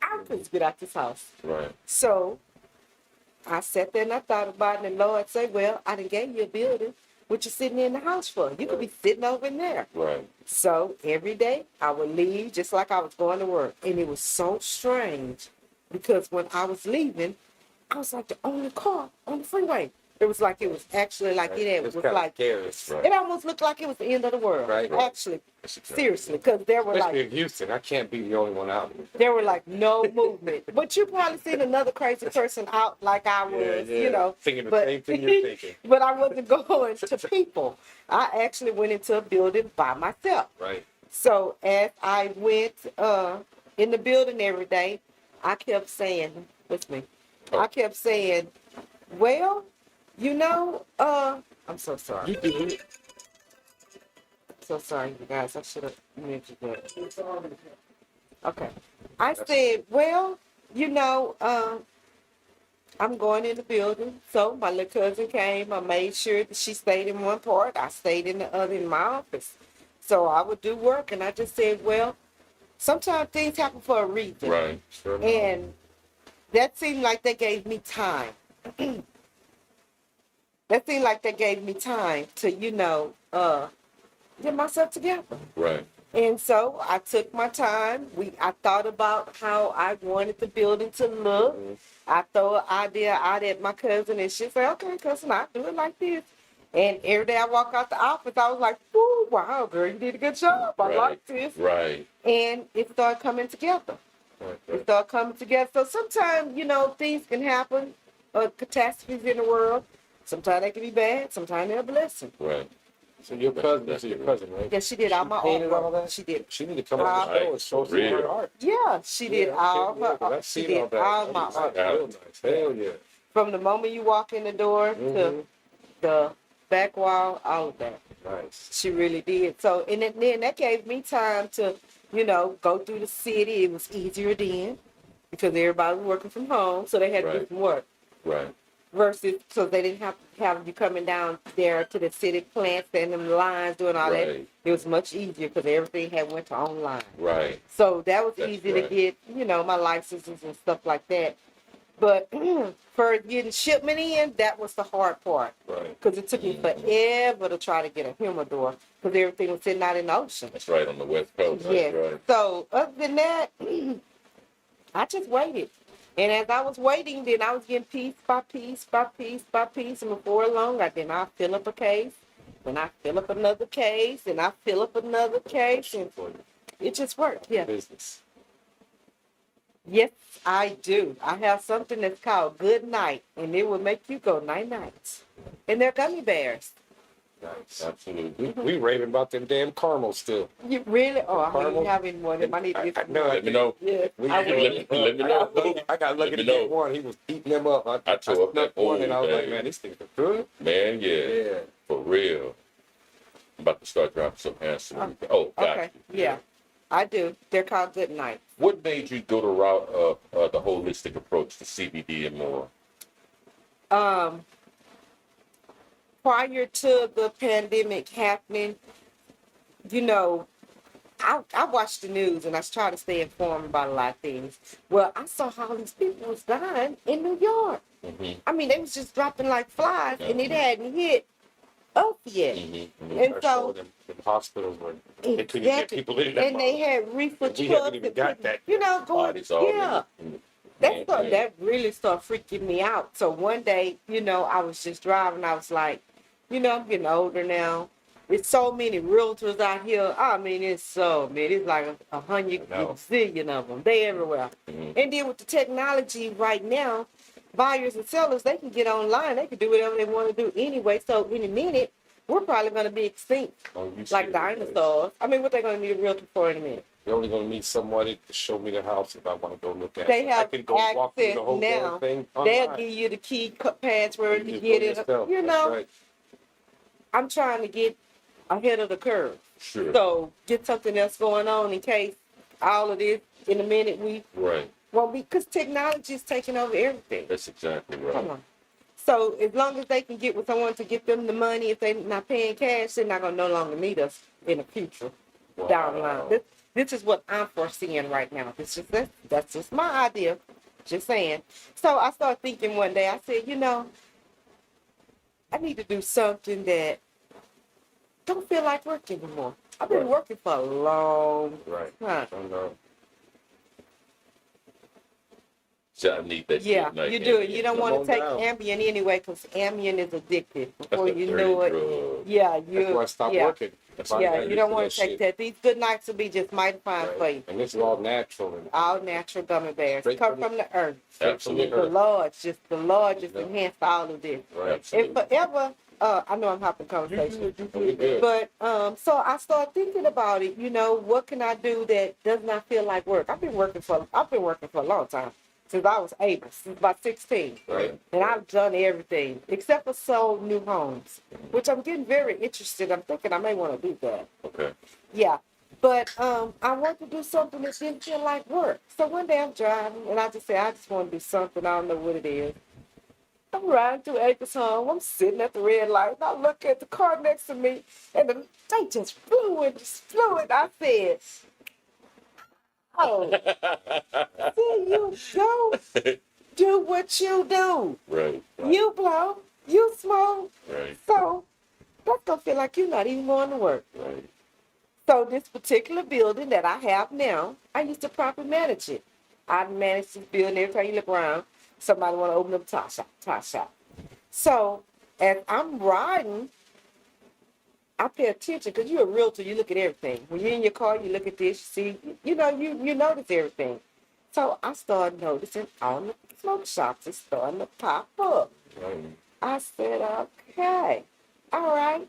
I'm supposed to get out this house. Right. So I sat there and I thought about it, and the Lord said, well, I done gave you a building. What you sitting in the house for? You could be sitting over in there. Right. So every day I would leave just like I was going to work. And it was so strange because when I was leaving, I was like the only car on the freeway. It was like it was actually like It's was kinda like, scary. Right. it almost looked like it was the end of the world. Right. Actually, That's exactly. seriously, because there were Especially like, in Houston, I can't be the only one out. no movement. But you probably seen another crazy person out like I was, thinking the but- same thing you're thinking. But I wasn't going to people. I actually went into a building by myself. Right. So as I went in the building every day, I kept saying, I kept saying, well, I'm so sorry. You do it. So sorry, you guys. I should have mentioned that. Okay. I said, well, I'm going in the building. So my little cousin came. I made sure that she stayed in one part. I stayed in the other in my office. So I would do work, and I just said, well, sometimes things happen for a reason. Right. Sure. And that seemed like they gave me time. That seemed like they gave me time to, get myself together. Right. And so I took my time. I thought about how I wanted the building to look. I throw an idea out at my cousin, and she said, "Okay, cousin, I'll do it like this." And every day I walk out the office, I was like, "Ooh, wow, girl, you did a good job. I Right. like this." Right. And it started coming together. Right. It started coming together. So sometimes, things can happen, catastrophes in the world. Sometimes they can be bad. Sometimes they're a blessing. Right. So your cousin, this is your cousin, right? Yeah, she did all my painted all artwork. that? She did. She need to come on the Right. show and show some Real. of her art. Yeah, she did all Yeah, 'cause her. I've She seen did all that. all my That's art. real nice. Hell yeah. From the moment you walk in the door to Mhm. the back wall, all of that. Nice. She really did. So, and then that gave me time to, go through the city. It was easier then because everybody was working from home, so they had to do Right. some work. Right. Versus, so they didn't have to have you coming down there to the city plants and them lines doing all that. Right. It was much easier because everything had went to online. Right. So that was That's easy right. to get, my licenses and stuff like that. But for getting shipment in, that was the hard part. Right. Because it took me forever to try to get a humidor because everything was sitting out in the ocean. That's right on the West Coast. That's Yeah. right. So other than that, I just waited. And as I was waiting, then I was getting piece by piece by piece by piece. And before long, I fill up a case. Then I fill up another case. And I fill up another case. And it just worked. Yeah. Business. Yes, I do. I have something that's called Good Night. And it will make you go night nights. And they're gummy bears. Nice. Absolutely. We raving about them damn caramels still. You really? Oh, I Caramel? ain't having one. I need to get some know. more. Let me know. Yeah. We- I Let will. me- let me know. I got lucky Let to me know. get one. He was eating them up. I tore up snuck that one, and I was old like, bag. man, these things are good. Man, yeah. For real. I'm about to start dropping some answers. Oh, got Okay. you. Yeah, I do. They're called Good Night. What made you go the route of the holistic approach to CBD and more? Prior to the pandemic happening, I watched the news and I try to stay informed about a lot of things. Well, I saw how these people was dying in New York. Mm-hmm. I mean, they was just dropping like flies, and it hadn't hit us yet. Mm-hmm. And I so, saw them in hospitals where they couldn't get exactly. people in there. And they had reefer And we trucks. haven't even and got people, that going, Bodies already. yeah. That really started freaking me out. So one day, I was just driving. I was like, I'm getting older now. There's so many realtors out here. I mean, it's so many. It's like 100 I know. zillion of them. They everywhere. Mhm. And then with the technology right now, buyers and sellers, they can get online. They can do whatever they want to do anyway. So in a minute, we're probably going to be extinct Oh, you like serious? dinosaurs. I mean, what they going to need a realtor for in a minute? You're only gonna need somebody to show me the house if I want to go look at They it. I have can go walk through the access whole damn now. thing They'll online. give you the key password to just get go it. yourself. You That's know, right. I'm trying to get ahead of the curve. Sure. So get something else going on in case all of this in a minute we Right. won't be, because technology is taking over everything. That's exactly Come right. on. So as long as they can get with someone to get them the money, if they're not paying cash, they're not gonna no longer need us in the future down the line. This is what I'm foreseeing right now. That's just my idea. Just saying. So I started thinking one day. I said, I need to do something that don't feel like working anymore. I've been Right. working for a long Right. time. I know. So I need that. Yeah, good night you do. Ambien. You don't Come want on to take down. Ambien anyway because Ambien is addictive. That's Before a you dirty know it, drug. yeah, That's why I stopped yeah, working. If I yeah. got You used don't to want to take shit. that. These good nights will be just mighty fine for you. Right. And this is all natural. And All natural gummy bears Straight come from from the earth. Absolutely. The Lord just Yeah. enhanced all of this. right. Absolutely. And forever, I know I'm hopping conversation. We good. But so I started thinking about it. What can I do that does not feel like work? I've been working for a long time, since I was able, since about 16, Right. and I've done everything except for sold new homes, which I'm getting very interested. I'm thinking I may want to do that. Okay. Yeah, but I want to do something that didn't feel like work. So one day I'm driving, and I just say I just want to do something. I don't know what it is. I'm riding through Acres home. I'm sitting at the red light. And I look at the car next to me, and they just flew and just flew. And I said, "Oh, see you go do what you do. Right. You blow, you smoke. Right. So that's gonna feel like you're not even going to work." Right. So this particular building that I have now, I used to properly manage it. I managed this building. Every time you look around, somebody want to open up a top shop, top shop. So as I'm riding, I pay attention because you're a realtor. You look at everything. When you're in your car, you look at this. You see, you notice everything. So I started noticing all the smoke shops is starting to pop up. Right. I said, okay, all right,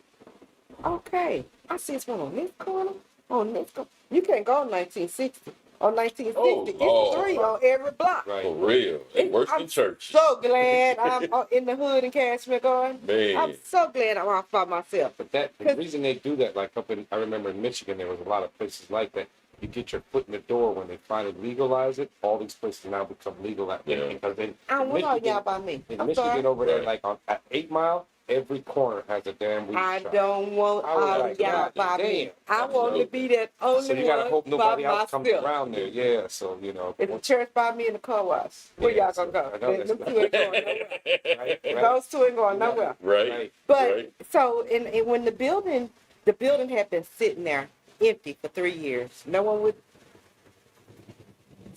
okay. I see it's one on this corner, on this corner. You can't go on 1960. On 1960, Oh, it's Lord. 3 on every block. Right. For real. It worse than I'm churches. so glad I'm in the hood in Cashmere Garden. Man. I'm so glad I'm off by myself. But the reason they do that, like I remember in Michigan, there was a lot of places like that. You get your foot in the door when they finally legalize it. All these places now become legal because they. I don't want all y'all by me. In I'm Michigan sorry. over there, Right. like at 8 Mile, every corner has a damn weed I shop. don't want I was all like, y'all God by me. damn. I want to be that only So you gotta one hope nobody by else comes myself. around there. Yeah, so It's a church by me and a car wash. Where Yeah, y'all so gonna I go? know Them that's two ain't going nowhere. right, right. Those two ain't going Yeah. nowhere. Right. Right. But Right. so and when the building had been sitting there empty for 3 years. No one would.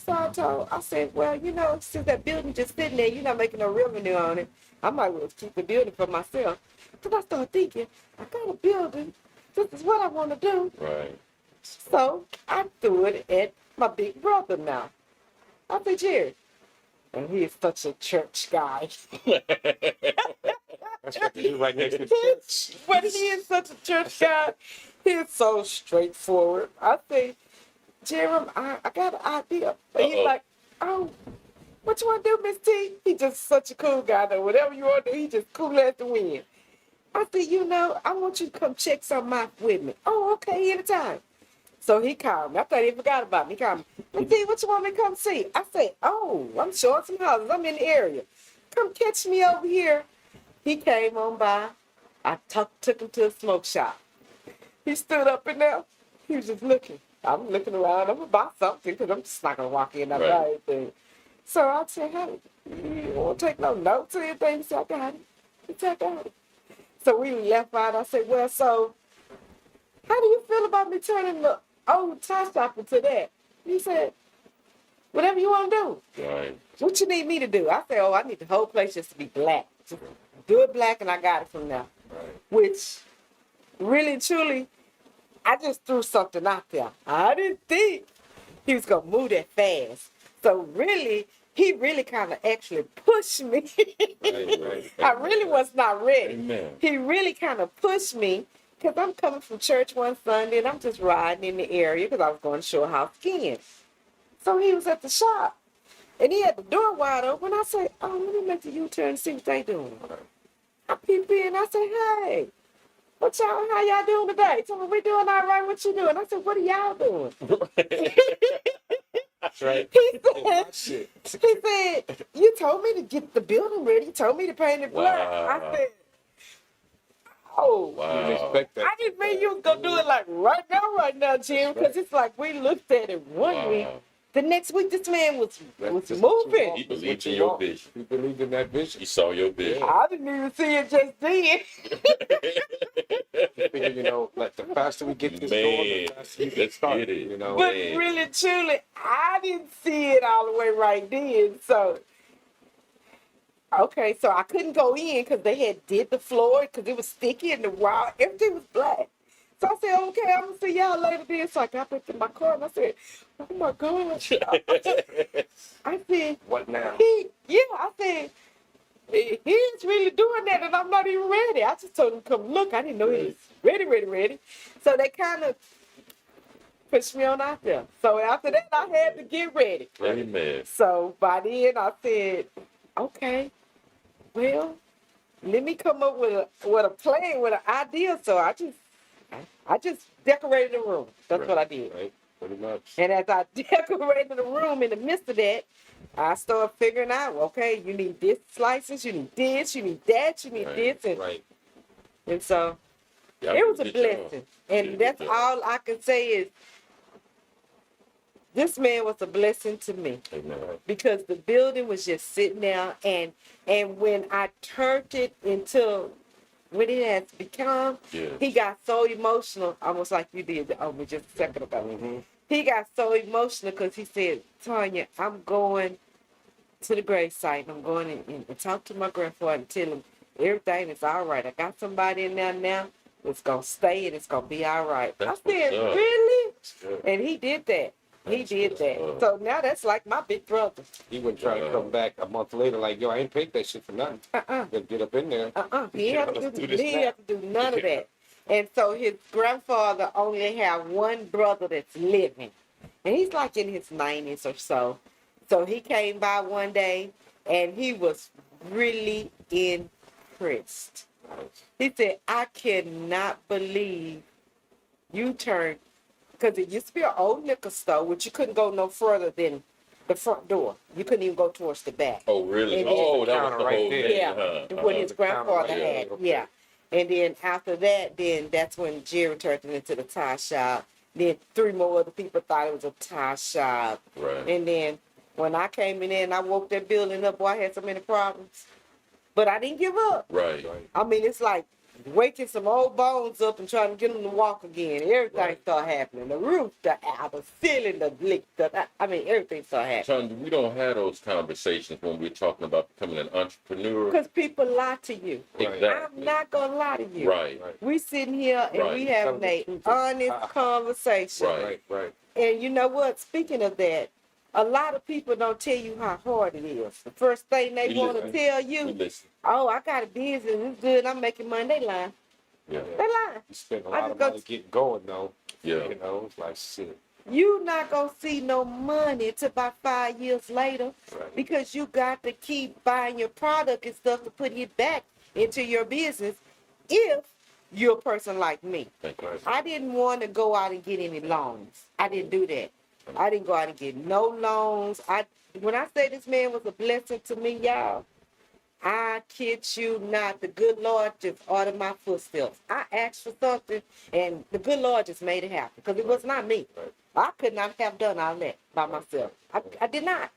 So I said, well, since that building just sitting there, you're not making no revenue on it. I might well keep the building for myself. So I started thinking, I got a building. This is what I want to do. Right. So I threw it at my big brother now. I said, Jerry. And he is such a church guy. That's what they do right next to the church. But he is such a church guy. He's so straightforward. I say, Jeremy, I got an idea. But he's like, oh, what you want to do, Miss T? He just such a cool guy, though. Whatever you want to do, he just cool as the wind. I said, I want you to come check something out with me. Oh, okay, anytime. So he called me. I thought he forgot about me. He called me. Miss T, what you want me to come see? I said, oh, I'm showing some houses. I'm in the area. Come catch me over here. He came on by. I took him to a smoke shop. He stood up in there. He was just looking. I'm looking around. I'm going to buy something because I'm just not going to walk in and buy anything. So I said, hey, you won't take no notes or anything? He said, I got it. He said, I got it. So we left out. I said, well, so how do you feel about me turning the old tie shop into that? He said, whatever you want to do. Right. What you need me to do? I said, oh, I need the whole place just to be black. Just do it black and I got it from there. Right. Which really, truly, I just threw something out there. I didn't think he was going to move that fast. So really, he really kind of actually pushed me. Right. I really was not ready. Amen. He really kind of pushed me because I'm coming from church one Sunday and I'm just riding in the area because I was going to show house again. So he was at the shop and he had the door wide open. I said, oh, let me make the U-turn and see what they doing. I peep in. I said, hey, how y'all doing today? Tell me, we doing all right. What you doing? I said, what are y'all doing? That's right. He said, you told me to get the building ready. You told me to paint it black. Wow. I said, oh, Wow. You didn't expect that. I didn't mean you was going to do it like right now, Jim, because it's like we looked at it one week. The next week, this man was moving. He believed in your vision. He believed in that vision. He saw your vision. I didn't even see it just then. You figure, like the faster we get this going, the faster you get started. Get it. But Man. really, truly, I didn't see it all the way right then. So, okay, so I couldn't go in because they had did the floor because it was sticky and the wall, everything was black. So I said, okay, I'm going to see y'all later then. So I got back to my car and I said, oh my gosh. I said, What now? I said, he's really doing that and I'm not even ready. I just told him to come look. I didn't know he was ready. So they kind of pushed me on out there. So after that, I had to get ready. Amen. So by then I said, okay, well, let me come up with a plan, with an idea. So I just decorated the room. That's what I did. Right. Pretty much. And as I decorated the room in the midst of that, I started figuring out, okay, you need this slices, you need this, you need that, you need Right, this, and, Right. and so Y'all it do was a good job. blessing. Yeah, And good that's job. all I can say is this man was a blessing to me. Amen. Because the building was just sitting there, and when I turned it into what it has become, Yes. he got so emotional, almost like you did over just a second ago. Mm-hmm. He got so emotional because he said, Tonya, I'm going to the gravesite. I'm going and talk to my grandfather and tell him everything is all right. I got somebody in there now. It's going to stay and it's going to be all right. That's I said, what's up. really? That's good. And he did that. He That's did what's that. up. So now that's like my big brother. He would try to come back a month later, like, yo, I ain't paid that shit for nothing. Gotta get up in there. He Yeah, had to let's do, do this he now. had to do none of that. And so his grandfather only had one brother that's living. And he's like in his 90s or so. So he came by one day and he was really impressed. He said, I cannot believe you turned, because it used to be an old liquor store, which you couldn't go no further than the front door. You couldn't even go towards the back. Oh, really? And then Oh, the that was counter the right whole there. thing. Yeah, Huh? what his The counter grandfather right had. there, okay. Yeah. And then after that, then that's when Jerry turned it into the tie shop. Then 3 more other people thought it was a tie shop. Right. And then when I came in there and I woke that building up, boy, I had so many problems. But I didn't give up. Right. Right. I mean, it's like waking some old bones up and trying to get them to walk again. Everything Right. started happening. The roof, the ceiling, the leak, I mean, everything started happening. Son, we don't have those conversations when we're talking about becoming an entrepreneur. Because people lie to you. Right. Exactly. I'm not going to lie to you. Right. Right. We sitting here and Right. we having Tell a the truth. honest conversation. Right. Right. Right. And you know what? Speaking of that, a lot of people don't tell you how hard it is. The first thing they We want to listen. tell We you, listen. oh, I got a business, it's good, I'm making money. They lying. Yeah. They lying. You spend a I lot just of go money getting going, though. Yeah. You know, it's like shit. You not gonna see no money till about 5 years later, Right. because you got to keep buying your product and stuff to put it back into your business if you're a person like me. Thank you. I didn't want to go out and get any loans. I didn't do that. I didn't go out and get no loans. When I say this man was a blessing to me, y'all, I kid you not. The good Lord just ordered my footsteps. I asked for something, and the good Lord just made it happen, because it was not me. Right. I could not have done all that by myself. I did not.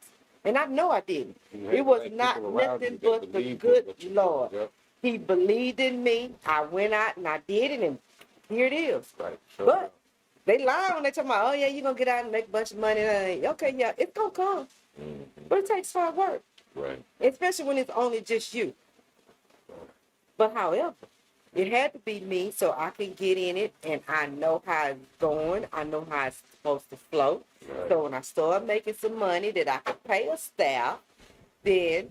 And I know I didn't. You had It was the right not people around nothing you that but the believed in good what you did. Lord. Yep. He believed in me. I went out and I did it, and here it is. Right. Sure But enough. they lie when they talk about, oh yeah, you're gonna get out and make a bunch of money. Okay, yeah, it's gonna come. Mhm. But it takes hard work, Right. especially when it's only just you. But however, it had to be me so I can get in it, and I know how it's going. I know how it's supposed to flow. Right. So when I start making some money that I can pay a staff, then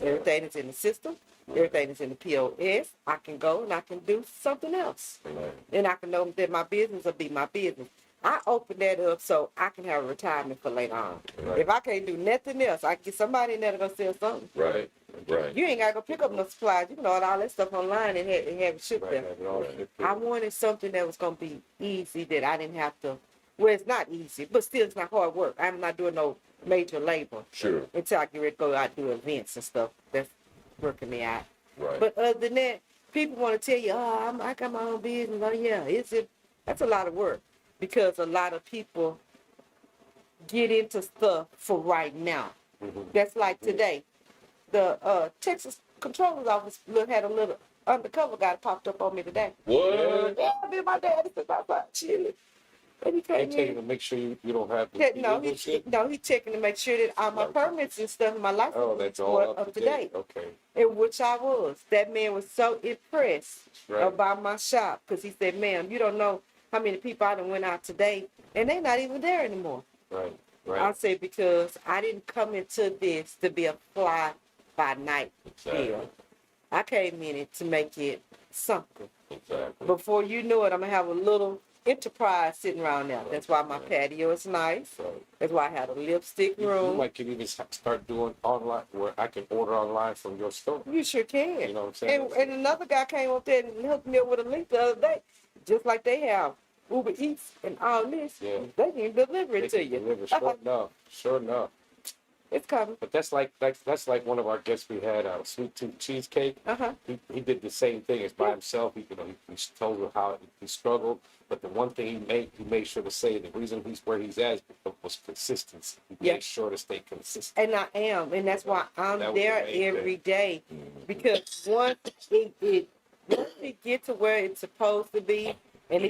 everything is in the system. Everything is in the POS. I can go and I can do something else. Right. And I can know that my business will be my business. I open that up so I can have a retirement for later on. Right. If I can't do nothing else, I can get somebody in there to go sell something. Right. Right. You ain't got to go pick up no supplies. You can order all that stuff online and have it shipped Right. there. Have it all Right. shipped I in. wanted something that was going to be easy, that I didn't have to, well, it's not easy, but still it's not hard work. I'm not doing no major labor Sure. until I get ready to go out and do events and stuff. That's working me out. Right. But other than that, people want to tell you, oh, I got my own business. Oh, yeah, that's a lot of work, because a lot of people get into stuff for right now. Mhm. That's like today. The Texas Controller's Office had a little undercover guy popped up on me today. What? Yeah, me and my dad is outside chilling. And he They came taking in. to make sure you don't have the No, illegal shit. he checking to make sure that all my Right. permits and stuff, my license Oh, was that's all up to date. Okay. In which I was. That man was so impressed Right. about my shop, because he said, ma'am, you don't know how many people I done went out today, and they not even there anymore. Right. I Right. said, because I didn't come into this to be a fly by night Exactly. deal. I came in it to make it something. Exactly. Before you know it, I'm going to have a little enterprise sitting around there. That's why my patio is nice. Right. That's why I had a lipstick You room. might can even start doing online where I can order online from your store. You sure can. You know what I'm saying? And another guy came up there and hooked me up with a link the other day, just like they have Uber Eats and all this, Yeah. they can deliver They it to can you. deliver, sure enough. Sure enough. It's coming. But that's like one of our guests we had, Sweet Tooth Cheesecake. Uh-huh. He did the same thing. It's by Yeah. himself. He told her how he struggled. But the one thing he made sure to say the reason he's where he's at was consistency. He Yeah. made sure to stay consistent. And I am, and that's why I'm That was there the main every thing. day. Because once it get to where it's supposed to be, and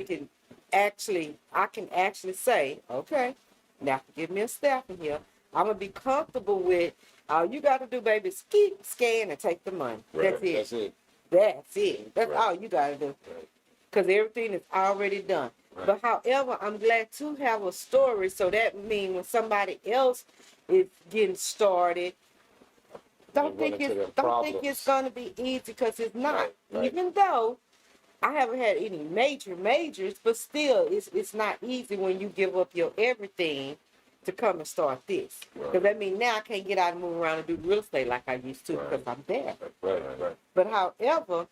I can actually say, okay, now give me a staff in here. I'm gonna be comfortable with all you got to do, baby, is keep scan and take the money. Right. That's it. That's it. That's it. That's Right. all you got to do. Right. Because everything is already done. Right. But however, I'm glad to have a story, so that means when somebody else is getting started, don't think it's gonna be easy, because it's not. Right, right. Even though I haven't had any majors, but still, it's not easy when you give up your everything to come and start this. Because Right. that means now I can't get out and move around and do real estate like I used to, Right. because I'm there. Right. Right. But however,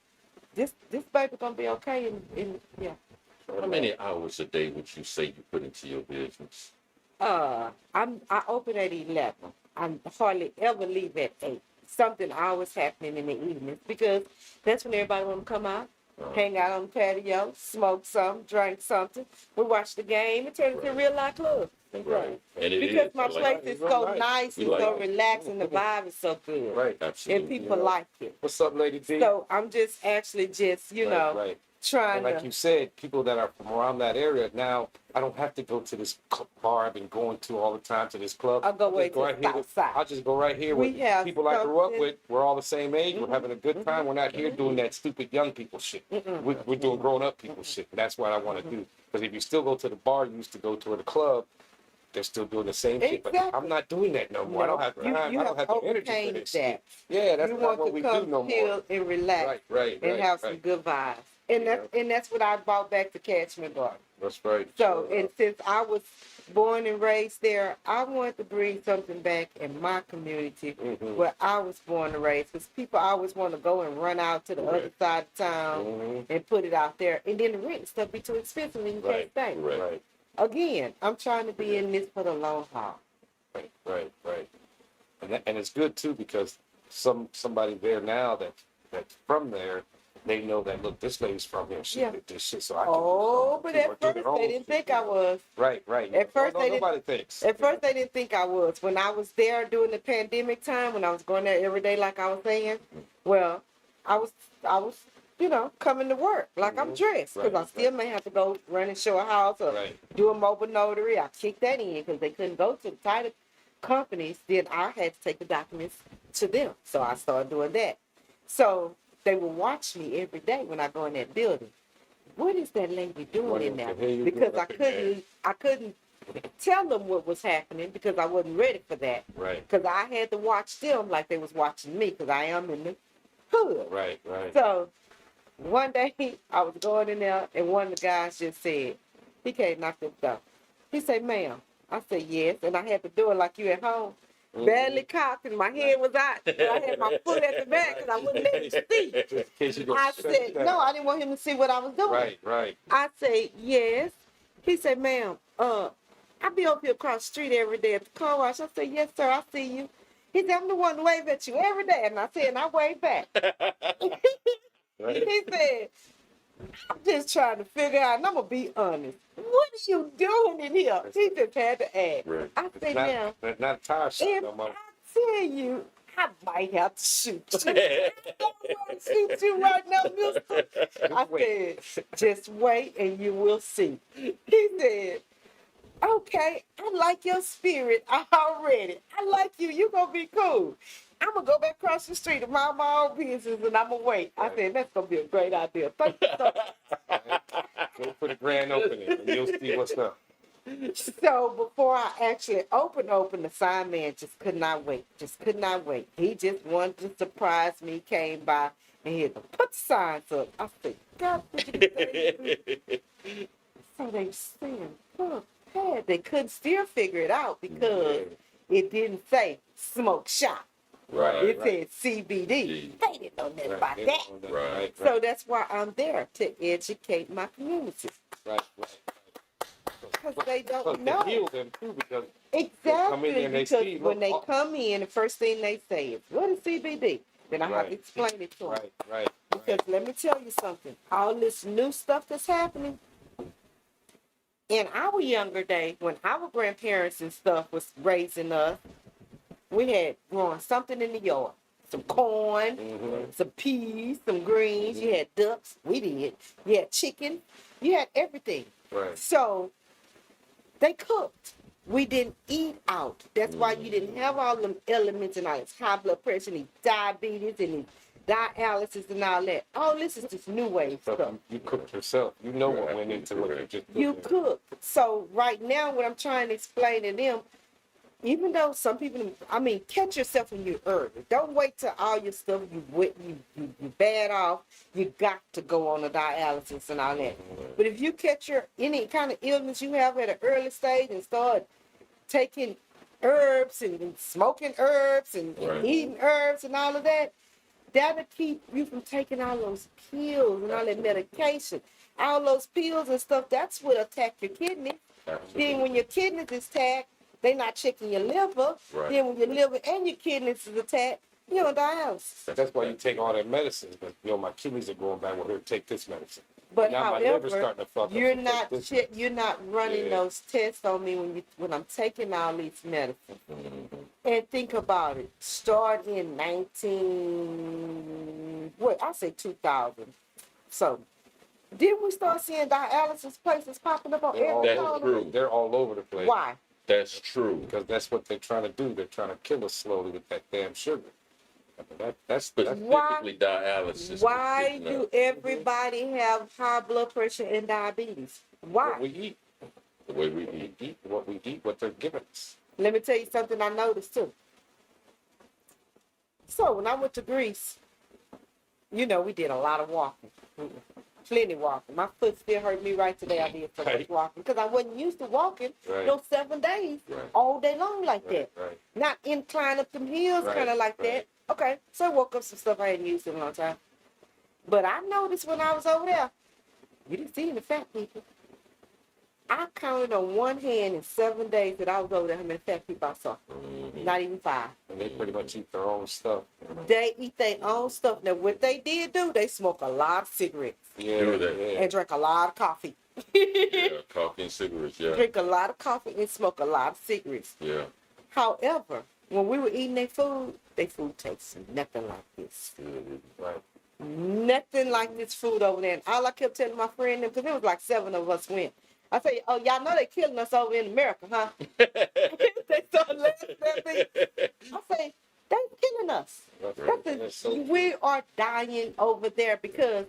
this baby gonna be okay, and yeah. How many hours a day would you say you put into your business? I open at 11. I hardly ever leave at 8. Something always happening in the evenings, because that's when everybody want to come out, hang out on the patio, smoke something, drink something. We watch the game and turn it into a real life club. Right. And it Because is. my I like place it. is It's so real nice. nice We and like so it. relaxed, and the vibe is so good. Right. Absolutely. And people Yeah. like it. What's up, Lady D? So I'm just actually you know, Right. trying And like to. you said, people that are from around that area now, I don't have to go to this bar I've been going to all the time, to this club. I'll go just way to right the here. south side. I'll just go right here We with have people I grew up something- with. We're all the same age. We're having a good time. We're not here doing that stupid young people shit. We're doing grown up people shit. And that's what I want to do. Because if you still go to the bar you used to go to, or the club, they're still doing the same shit. But Exactly. I'm not doing that no more. I don't have You- time. you I don't have have the energy for overcame this that. shit. Yeah, that's You not want what to we do come no more. chill and relax. Right. And have some good vibes. And that's what I brought back to Catchment Garden. That's right. So, Sure. and since I was born and raised there, I wanted to bring something back in my community where I was born and raised. Because people always want to go and run out to the other side of town and put it out there. And then the rent stuff be too expensive and you can't stay. Right. Again, I'm trying to be in this for the long haul. Right. And it's good too, because somebody there now that's from there, they know that, look, this lady's from here. She did this shit, so I can do Oh, something but too, or at do first their own they didn't shit, think you I know? was. Right. At first they didn't. Nobody thinks. At first they didn't think I was. When I was there during the pandemic time, when I was going there every day, like I was saying, well, I was, coming to work like I'm dressed, because I still may have to go run and show a house or do a mobile notary. I kicked that in because they couldn't go to the title companies. Then I had to take the documents to them, so I started doing that. So they would watch me every day when I go in that building. What is that lady doing in there? Because I couldn't tell them what was happening, because I wasn't ready for that. Right. Because I had to watch them like they was watching me, because I am in the hood. Right. So one day I was going in there, and one of the guys just said, he came knocked at the door. He said, "Ma'am." I said, "Yes," and I had to do it like you at home. Barely cocked, and my head was out. And I had my foot at the back because I wouldn't let him see. Just in case you go I shut said, down. no, I didn't want him to see what I was doing. Right. I said, "Yes." He said, "Ma'am, I be over here across the street every day at the car wash." I said, "Yes, sir, I see you." He said, "I'm the one to wave at you every day." And I said, and I waved back. He said, "I'm just trying to figure out, and I'm going to be honest. What are you doing in here?" He just had to ask. Right. I said, "Now, It's not a tire shop if no more. I tell you, I might have to shoot you." "I don't want to shoot you right now, mister." I said, "Just wait and you will see." He said, "Okay, I like your spirit already. I like you. You going to be cool. I'm going to go back across the street and mind my own business, and I'm going to wait." I said, "That's going to be a great idea. Thank you so much." Go for the grand opening, and you'll see what's up. So before I actually opened, the sign man just could not wait. He just wanted to surprise me. Came by and he had to put the signs up. I said, "God, what you say?" So they saying, "Look, Pat." They couldn't still figure it out because it didn't say smoke shop. Right. It said CBD. They didn't know nothing about that. Right. So that's why I'm there, to educate my community. Right. Because they Plus, don't they know. heal them too because come in Exactly, there and they because see, when look, they oh, come in, the first thing they say is, "What is CBD?" Then I have Right. to explain it to them. right. Because let me tell you something. All this new stuff that's happening in our younger day, when our grandparents and stuff was raising us, we had growing something in the yard. Some corn, some peas, some greens. You had ducks. We did. You had chicken. You had everything. Right. So they cooked. We didn't eat out. That's why you didn't have all them elements and all this high blood pressure and these diabetes and these dialysis and all that. All this is just new wave Stuff stuff. you cooked yourself. You know what went into what you just You cooked. cook. So right now, what I'm trying to explain to them, even though some people, catch yourself when you're early. Don't wait till all your stuff you bad off. You got to go on the dialysis and all that. But if you catch any kind of illness you have at an early stage and start taking herbs and smoking herbs and eating herbs and all of that, that'll keep you from taking all those pills and all that medication. All those pills and stuff, that's what attack your kidney. Then when your kidneys is attacked, they not checking your liver. Then when your liver and your kidneys is attacked, you're on dialysis. That's why you take all that medicine. But my kidneys are going back. Well, here, take this medicine. But now my liver's however, starting to fuck up, you're so not take this you're not running those tests on me when I'm taking all these medicine. And think about it. Start in 2000. So did we start seeing dialysis places popping up on every That's corner? true. They're all over the place. Why? That's true. Because that's what they're trying to do. They're trying to kill us slowly with that damn sugar. That's Specifically dialysis. Why do everybody have high blood pressure and diabetes? Why? what we eat. The way we eat. What we eat, what they're giving us. Let me tell you something I noticed too. So when I went to Greece, we did a lot of walking. Plenty walking. My foot still hurt me right today. I did so much walking because I wasn't used to walking those 7 days all day long like that. Right. Not incline up them hills kind of like that. Okay, so I woke up some stuff I hadn't used in a long time. But I noticed when I was over there, you didn't see any fat people. I counted on one hand in 7 days that I was over there how many fat people I saw. Not even 5. And they pretty much eat their own stuff. They eat their own stuff. Now, what they did do, they smoke a lot of cigarettes and drink a lot of coffee. Coffee and cigarettes, Drink a lot of coffee and smoke a lot of cigarettes. Yeah. However, when we were eating their food tastes nothing like this. Right. Nothing like this food over there. And all I kept telling my friend, because there was like 7 of us went. I say, oh, y'all know they killing us over in America, huh? They started laughing at me. I say, they killing us. We are dying over there because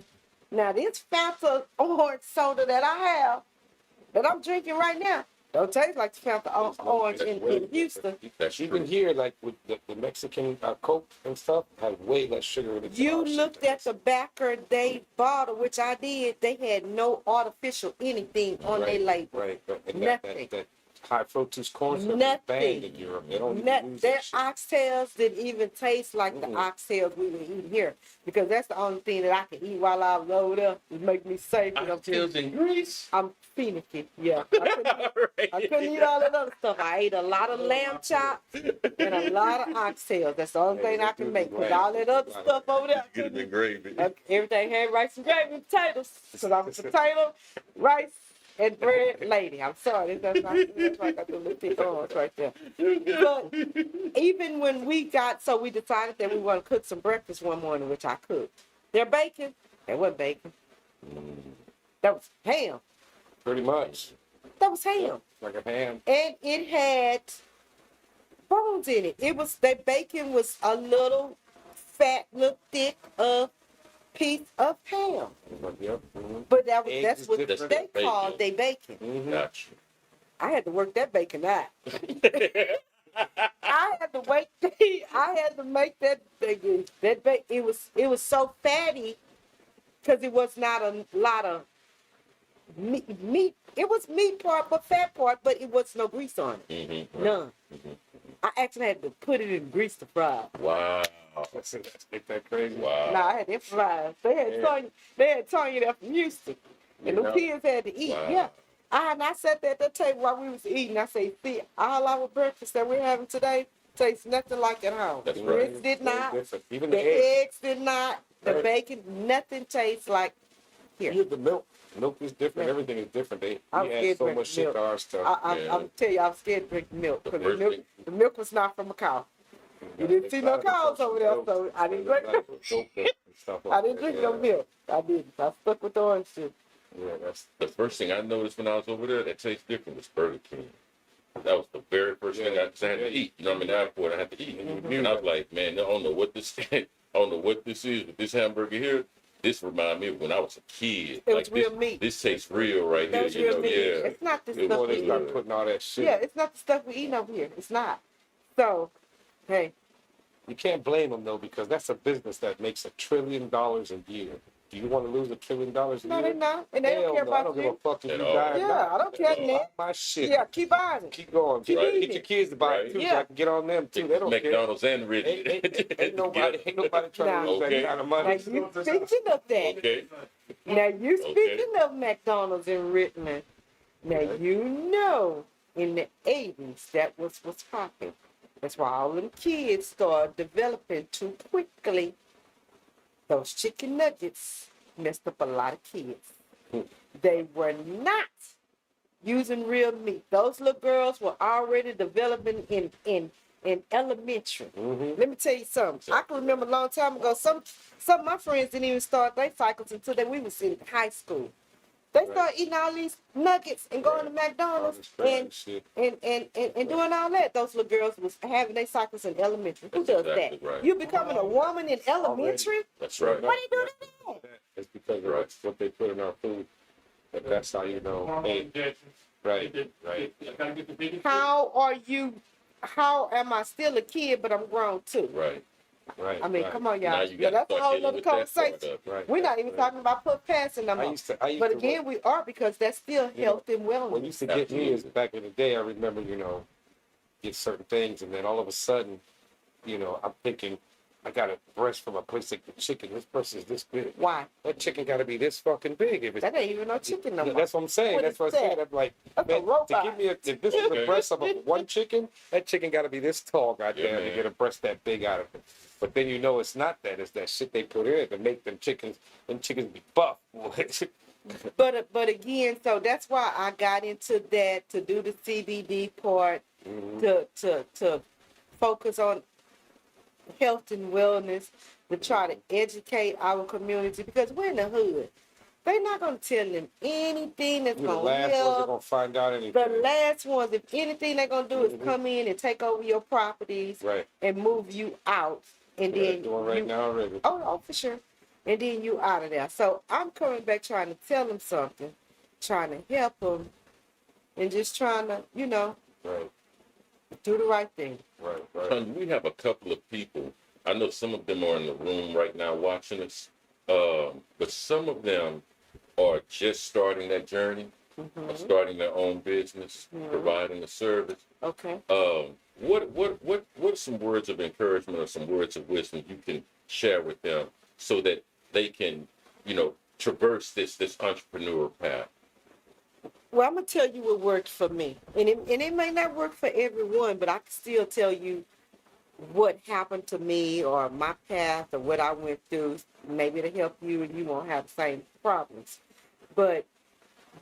now this Fanta orange soda that I have, that I'm drinking right now, don't taste like the Fanta orange in Houston. Even here, like with the Mexican Coke and stuff, had way less sugar in it. You looked at the backer they bottle, which I did. They had no artificial anything on their label. Right. And Nothing. That high fructose corn syrup is Nothing. banned in Europe. They don't even use Their that shit. oxtails didn't even taste like the oxtails we were eating here, because that's the only thing that I could eat while I was over there to make me safe. Oxtails in Greece? I'm finicky, yeah. I couldn't eat all that other stuff. I ate a lot of lamb chops and a lot of oxtails. That's the only thing I can make. Because all that other stuff over there, Could have been gravy. everything had rice and gravy and potatoes. Because I'm a potato, rice, and bread lady. I'm sorry. That's why I got the little thick arms right there. But even when we decided that we want to cook some breakfast one morning, which I cooked. They're bacon. That wasn't bacon. That was ham. Pretty much. That was ham. Like a ham. And it had bones in it. The bacon was a little fat, little thick piece of ham. Yep. But that's what different. they called their bacon. Gotcha. I had to work that bacon out. I had to make that bacon. It was so fatty because it was not a lot of meat. It was meat part, but fat part, but it was no grease on it. None. I actually had to put it in grease to fry. Wow. Ain't that crazy? Wow. Nah, I had it fried. They had Tonya there from Houston. And the kids had to eat. Wow. Yeah. And I sat there at the table while we was eating. I say, see, all our breakfast that we're having today tastes nothing like at home. That's The right. grits did Very not. different. Even The the eggs. eggs did not. The Right. bacon, nothing tastes like here. Even the milk. Milk is different. Yeah. Everything is different. I'm We scared add so drink much shit milk. to our stuff. I'm tell you, I'm scared to drink milk The because first thing- the milk was not from a cow. You didn't see no cows over there, so I didn't drink. I didn't drink no milk. I didn't. I stuck with the orange juice. Yeah, that's The first thing I noticed when I was over there that tastes different was Burger King. That was the very first thing I had to eat. You know what I mean? The airport, I had to eat. And I was like, man, I don't know what this I don't know what this is, but this hamburger here, this reminded me of when I was a kid. It like was real this, meat. This tastes real right That here, was you real know, meat. yeah. It's not the It stuff before we they eat. start putting all that shit. Yeah, it's not the stuff we eat over here. It's not. So, hey, You can't blame them though, because that's a business that makes $1 trillion a year. Do you want to lose $1 trillion a no, year? they not, and they Hell don't care no, I about don't give a you. fuck if At you all. die or Yeah, not. I don't care, all. Nick. Buy my shit. Yeah, keep buying it. Keep going. Keep Right. eating Get your it. kids to buy it Right. too, so Yeah. I can get on them too. They don't care. McDonald's and Ridley. Ain't nobody trying to Nah. lose Okay. that kind of Now money. you speaking of that. Okay. Now you Okay. speaking of McDonald's in Richmond. Now Okay. you know in the 80s that was what's popping. That's why all them kids started developing too quickly. Those chicken nuggets messed up a lot of kids. They were not using real meat. Those little girls were already developing in elementary. Mm-hmm. Let me tell you something. I can remember a long time ago. Some of my friends didn't even start their cycles until we was in high school. They started eating all these nuggets and going to McDonald's and doing all that. Those little girls was having their cycles in elementary. Who That's does exactly that? right. You becoming a woman in elementary? That's right. Why do you do that? It's because of what they put in our food. But that's how you know. Hey, right, right. How am I still a kid, but I'm grown too? Right. Right. I mean, right. come on, Now y'all. you Yeah, got to that's a start whole dealing other with that part conversation. of it. Right. We're not even talking about put passing them I up. used But to again, we are because that's still health and what wellness. used to get me is back in the day, I remember, get certain things, and then all of a sudden, I'm thinking, I got a breast from a place like the chicken. This breast is this big. Why? That chicken got to be this fucking big. If it's, That ain't even no chicken no more. that's what I'm saying. What That's is what I'm saying. that? I'm like, That's a man, to robot. give me if this is the breast of one chicken, that chicken got to be this tall, goddamn, Yeah, to man. get a breast that big out of it. But then it's not that. It's that shit they put in it to make them chickens be buff. But again, so that's why I got into that to do the CBD part, to focus on health and wellness, to try to educate our community because we're in the hood. They're not gonna tell them anything that's We're the gonna last ones that help. gonna find out anything. The last ones, if anything they're gonna do is come in and take over your properties Right. and move you out, and They're then doing right you, now already. oh, for sure. And then you out of there. So I'm coming back trying to tell them something, trying to help them, and just trying to, Right. do the right thing. Right. Right. Son, we have a couple of people. I know some of them are in the room right now watching us, but some of them are just starting that journey, of starting their own business, providing a service. Okay. What are some words of encouragement or some words of wisdom you can share with them so that they can, traverse this entrepreneur path? Well, I'm gonna tell you what worked for me, and it may not work for everyone, but I can still tell you what happened to me or my path or what I went through. Maybe to help you, and you won't have the same problems. But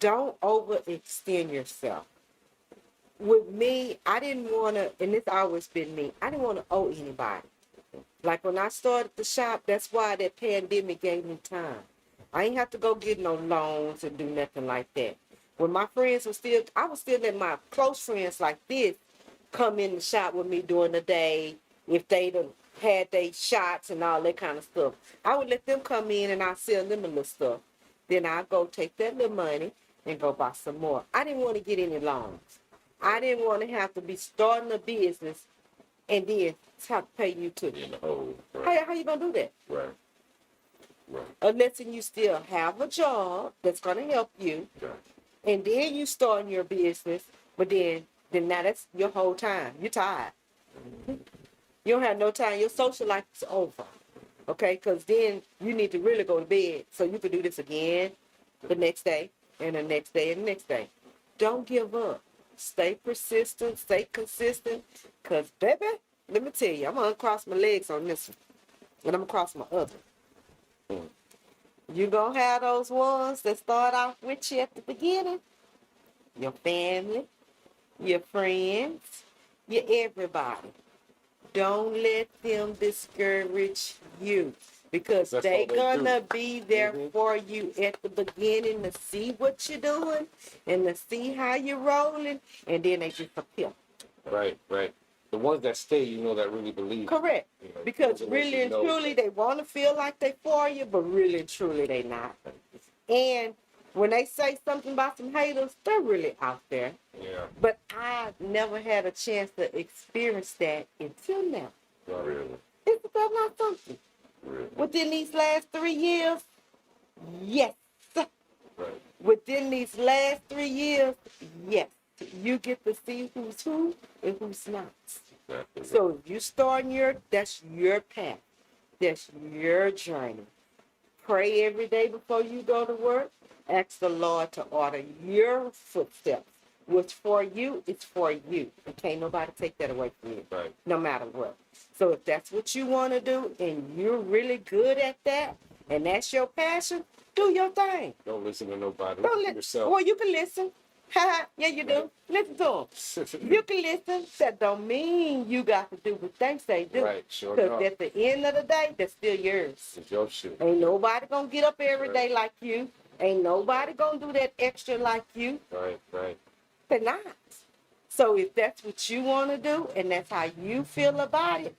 don't overextend yourself. With me, I didn't want to, and it's always been me, I didn't want to owe anybody. Like when I started the shop, that's why that pandemic gave me time. I ain't have to go get no loans and do nothing like that. When my friends I was still letting my close friends like this come in the shop with me during the day if they done had their shots and all that kind of stuff. I would let them come in and I'd sell them a little stuff. Then I'd go take that little money and go buy some more. I didn't want to get any loans. I didn't want to have to be starting a business and then have to pay you too. In the hole. Right. How you going to do that? Right. Right. Unless you still have a job that's going to help you. Right. And then you start your business, but then now that's your whole time. You're tired. You don't have no time. Your social life is over. Okay? Because then you need to really go to bed so you can do this again the next day and the next day and the next day. Don't give up. Stay persistent, stay consistent. Because, baby, let me tell you, I'm going to uncross my legs on this one. And I'm going to cross my other. You're going to have those ones that start off with you at the beginning. Your family, your friends, your everybody. Don't let them discourage you. Because That's they all they gonna do. be there for you at the beginning to see what you're doing and to see how you're rolling, and then they disappear. Right, right. The ones that stay, that really believe. Correct. You know, Because those are the ones really you and know truly that- they want to feel like they for you, but really and truly they not. And when they say something about some haters, they're really out there. Yeah. But I never had a chance to experience that until now. Really, Isn't that not something? really. Within these last 3 years, yes. Right. Within these last 3 years, yes. You get to see who's who and who's not. Exactly. So if you start that's your path. That's your journey. Pray every day before you go to work. Ask the Lord to order your footsteps. What's for you, it's for you. And can't nobody take that away from you, Right. no matter what. So if that's what you want to do and you're really good at that and that's your passion, do your thing. Don't listen to nobody. Don't Listen to yourself. Well, you can listen. Yeah, you do. Listen to them. You can listen. That don't mean you got to do what they say do. Right, sure Because enough. at the end of the day, that's still yours. It's your shit. Ain't nobody gonna get up every Right. day like you. Ain't nobody gonna do that extra like you. Right, right. They're not. So if that's what you want to do and that's how you feel about it,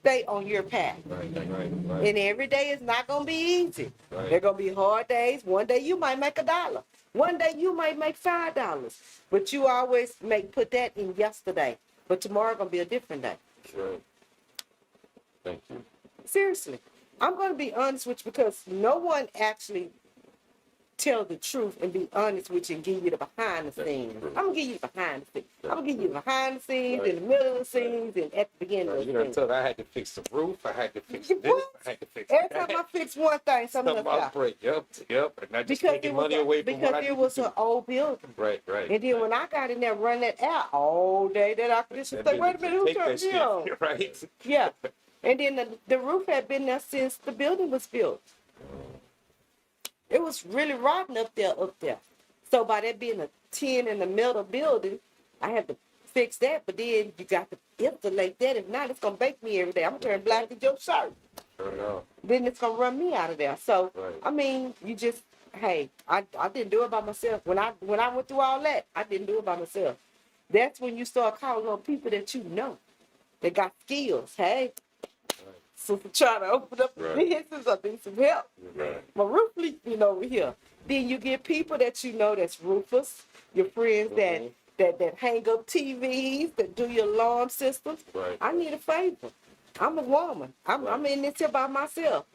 stay on your path. Right, right. And every day is not gonna be easy. Right. There gonna be hard days. One day you might make $1. One day you might make $5. But you always put that in yesterday. But tomorrow gonna be a different day. Right. Thank you. Seriously. I'm gonna be honest with you because no one actually tell the truth and be honest with you and give you the behind the scenes. true. I'm gonna give you the behind the scenes. I'm gonna give you the behind the scenes, Right. in the middle of the scenes, and at the beginning Right. of You the know, scenes. tell I had to fix the roof. I had to fix You this. what? I had to fix Every that. time I fix one thing, something else Something else out. break. Yep. And I just Because taking money away from what I it need was to do. an old building. Right, right. And then when I got in there running that out all day, that I could just That say, wait a business minute, who take turned that me shit, on? right? Yeah. And then the roof had been there since the building was built. It was really rotten up there. So by that being a 10 in the middle building, I had to fix that. But then you got to insulate that. If not, it's going to bake me every day. I'm going to turn black in your shirt. Sure enough. Then it's going to run me out of there. So, Right. I mean, you just, hey, I didn't do it by myself. When I went through all that, I didn't do it by myself. That's when you start calling on people that you know. They got skills. Hey, so trying to open up the Right. business, I need some help. Right. My roof leaking over here. Then you get people that you know that's roofers, your friends that hang up TVs, that do your alarm systems. Right. I need a favor. I'm a woman. I'm in this here by myself.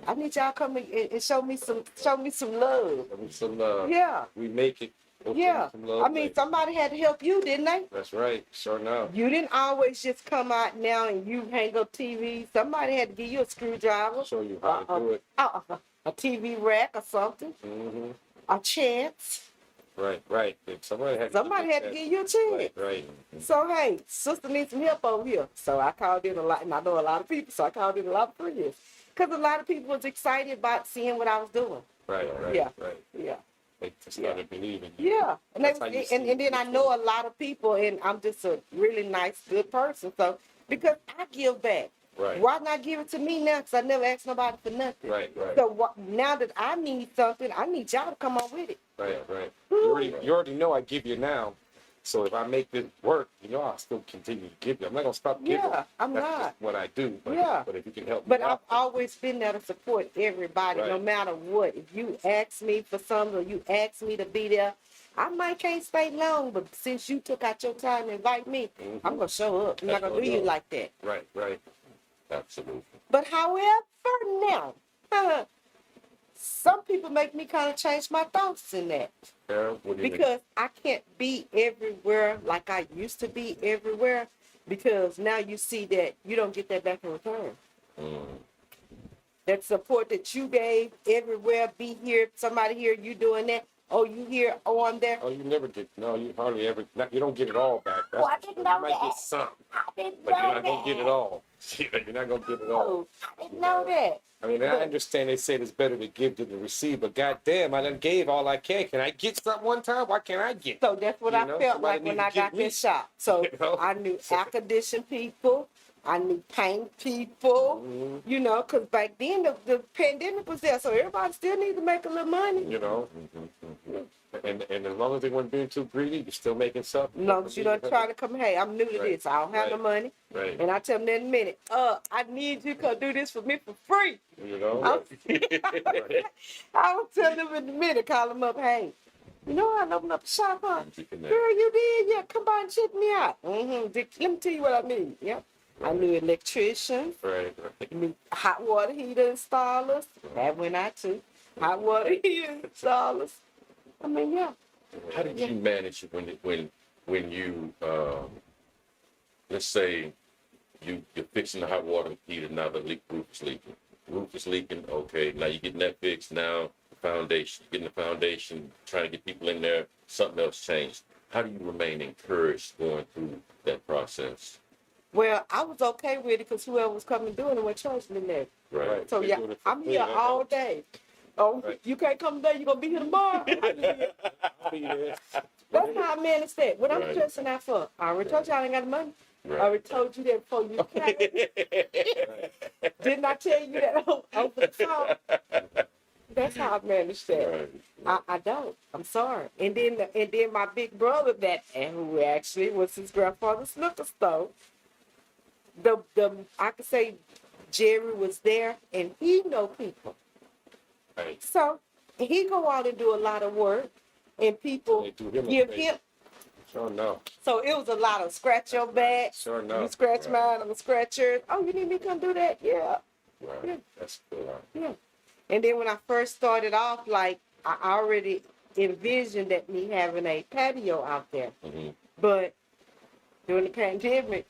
I need y'all come and show me some love. Give me some love. Yeah. We make it. We'll give Yeah. you some love I mean, later. somebody had to help you, didn't they? That's right. Sure enough. You didn't always just come out now and you hang up TV. Somebody had to give you a screwdriver. Show you how to do it. A TV rack or something. Mm-hmm. A chance. Right. If somebody had To give you a chance. Right. So, hey, sister needs some help over here. So I called in a lot, and I know a lot of people, so I called in a lot of friends. Because a lot of people was excited about seeing what I was doing. Right. Yeah. Right. Yeah. They started believing you. Yeah. And, That's how you see and it. then I know a lot of people, and I'm just a really nice, good person. So, because I give back. Right. Why not give it to me now? Because I never asked nobody for nothing. Right. So now that I need something, I need y'all to come on with it. Right. You already know I give you now. So if I make this work, I'll still continue to give you. I'm not gonna stop giving. Yeah, I'm That's not. just what I do. But, Yeah. But if you can help me But I've out, always been there to support everybody, no Right. matter what. If you ask me for something or you ask me to be there, I might can't stay long, but since you took out your time to invite me, I'm gonna show up. I'm not gonna do you like that. Right. Absolutely. But however, now, some people make me kind of change my thoughts in that. Yeah, what do you mean? Because I can't be everywhere like I used to be everywhere, because now you see that you don't get that back in return. That support that you gave everywhere, be here, somebody here, you doing that, Oh, you here? Oh, I'm there. Oh, you never get. No, you hardly ever. You don't get it all back. That's Oh, I for didn't sure. know You might that. get some, I didn't but know you're not gonna that. get it all. You're not gonna get it all. Oh, I didn't know that. I mean, I understand they said it's better to give than to receive, but goddamn, I done gave all I can. Can I get something one time? Why can't I get? So that's what You I know, felt somebody like when need to I give got me this shop. So you know? I knew air condition people, I knew paint people, Mm-hmm. you know, because back then the pandemic was there, so everybody still need to make a little money. You know, and as long as they weren't being too greedy, you're still making something. As long as you don't try to come, hey, I'm new to Right, this, I don't have no right. money. Right. And I tell them in a minute, I need you to come do this for me for free. You know. Right. I will tell them in a minute, call them up, hey, you know I opened up a shop, huh? You can, Girl, you did? Yeah, come by and check me out. Mm-hmm. Let me tell you what I need. Yep. I knew electricians, Right. knew hot water heater installers. That went out too. Hot water heater installers. I mean, yeah. How did you manage it when you let's say you're fixing the hot water heater, now the roof is leaking. Roof is leaking, okay, now you're getting that fixed, now the foundation, getting the foundation, trying to get people in there, something else changed. How do you remain encouraged going through that process? Well, I was okay with it because whoever was coming doing it was charging me there. Right. So They're yeah, doing it for I'm free, here that all helps. day. Oh, Right. you can't come today, you gonna be here tomorrow? I'll be here. Be there. That's how I manage that. What I'm Right. stressing out for. I already told you I ain't got the money. Right. I already told you that before you came. Didn't I tell you that over the phone? That's how I manage that. Right. I don't. I'm sorry. And then my big brother and who actually was his grandfather's liquor store. The I could say Jerry was there and he know people. Right. So he go out and do a lot of work and people They do him a give favor. him. Sure no. So it was a lot of scratch your back. Sure no. You scratch Right. mine, I'm gonna scratch yours. Oh, you need me to come do that? Yeah. Right. That's cool. Yeah. And then when I first started off, like I already envisioned that me having a patio out there. Mm-hmm. But during the pandemic,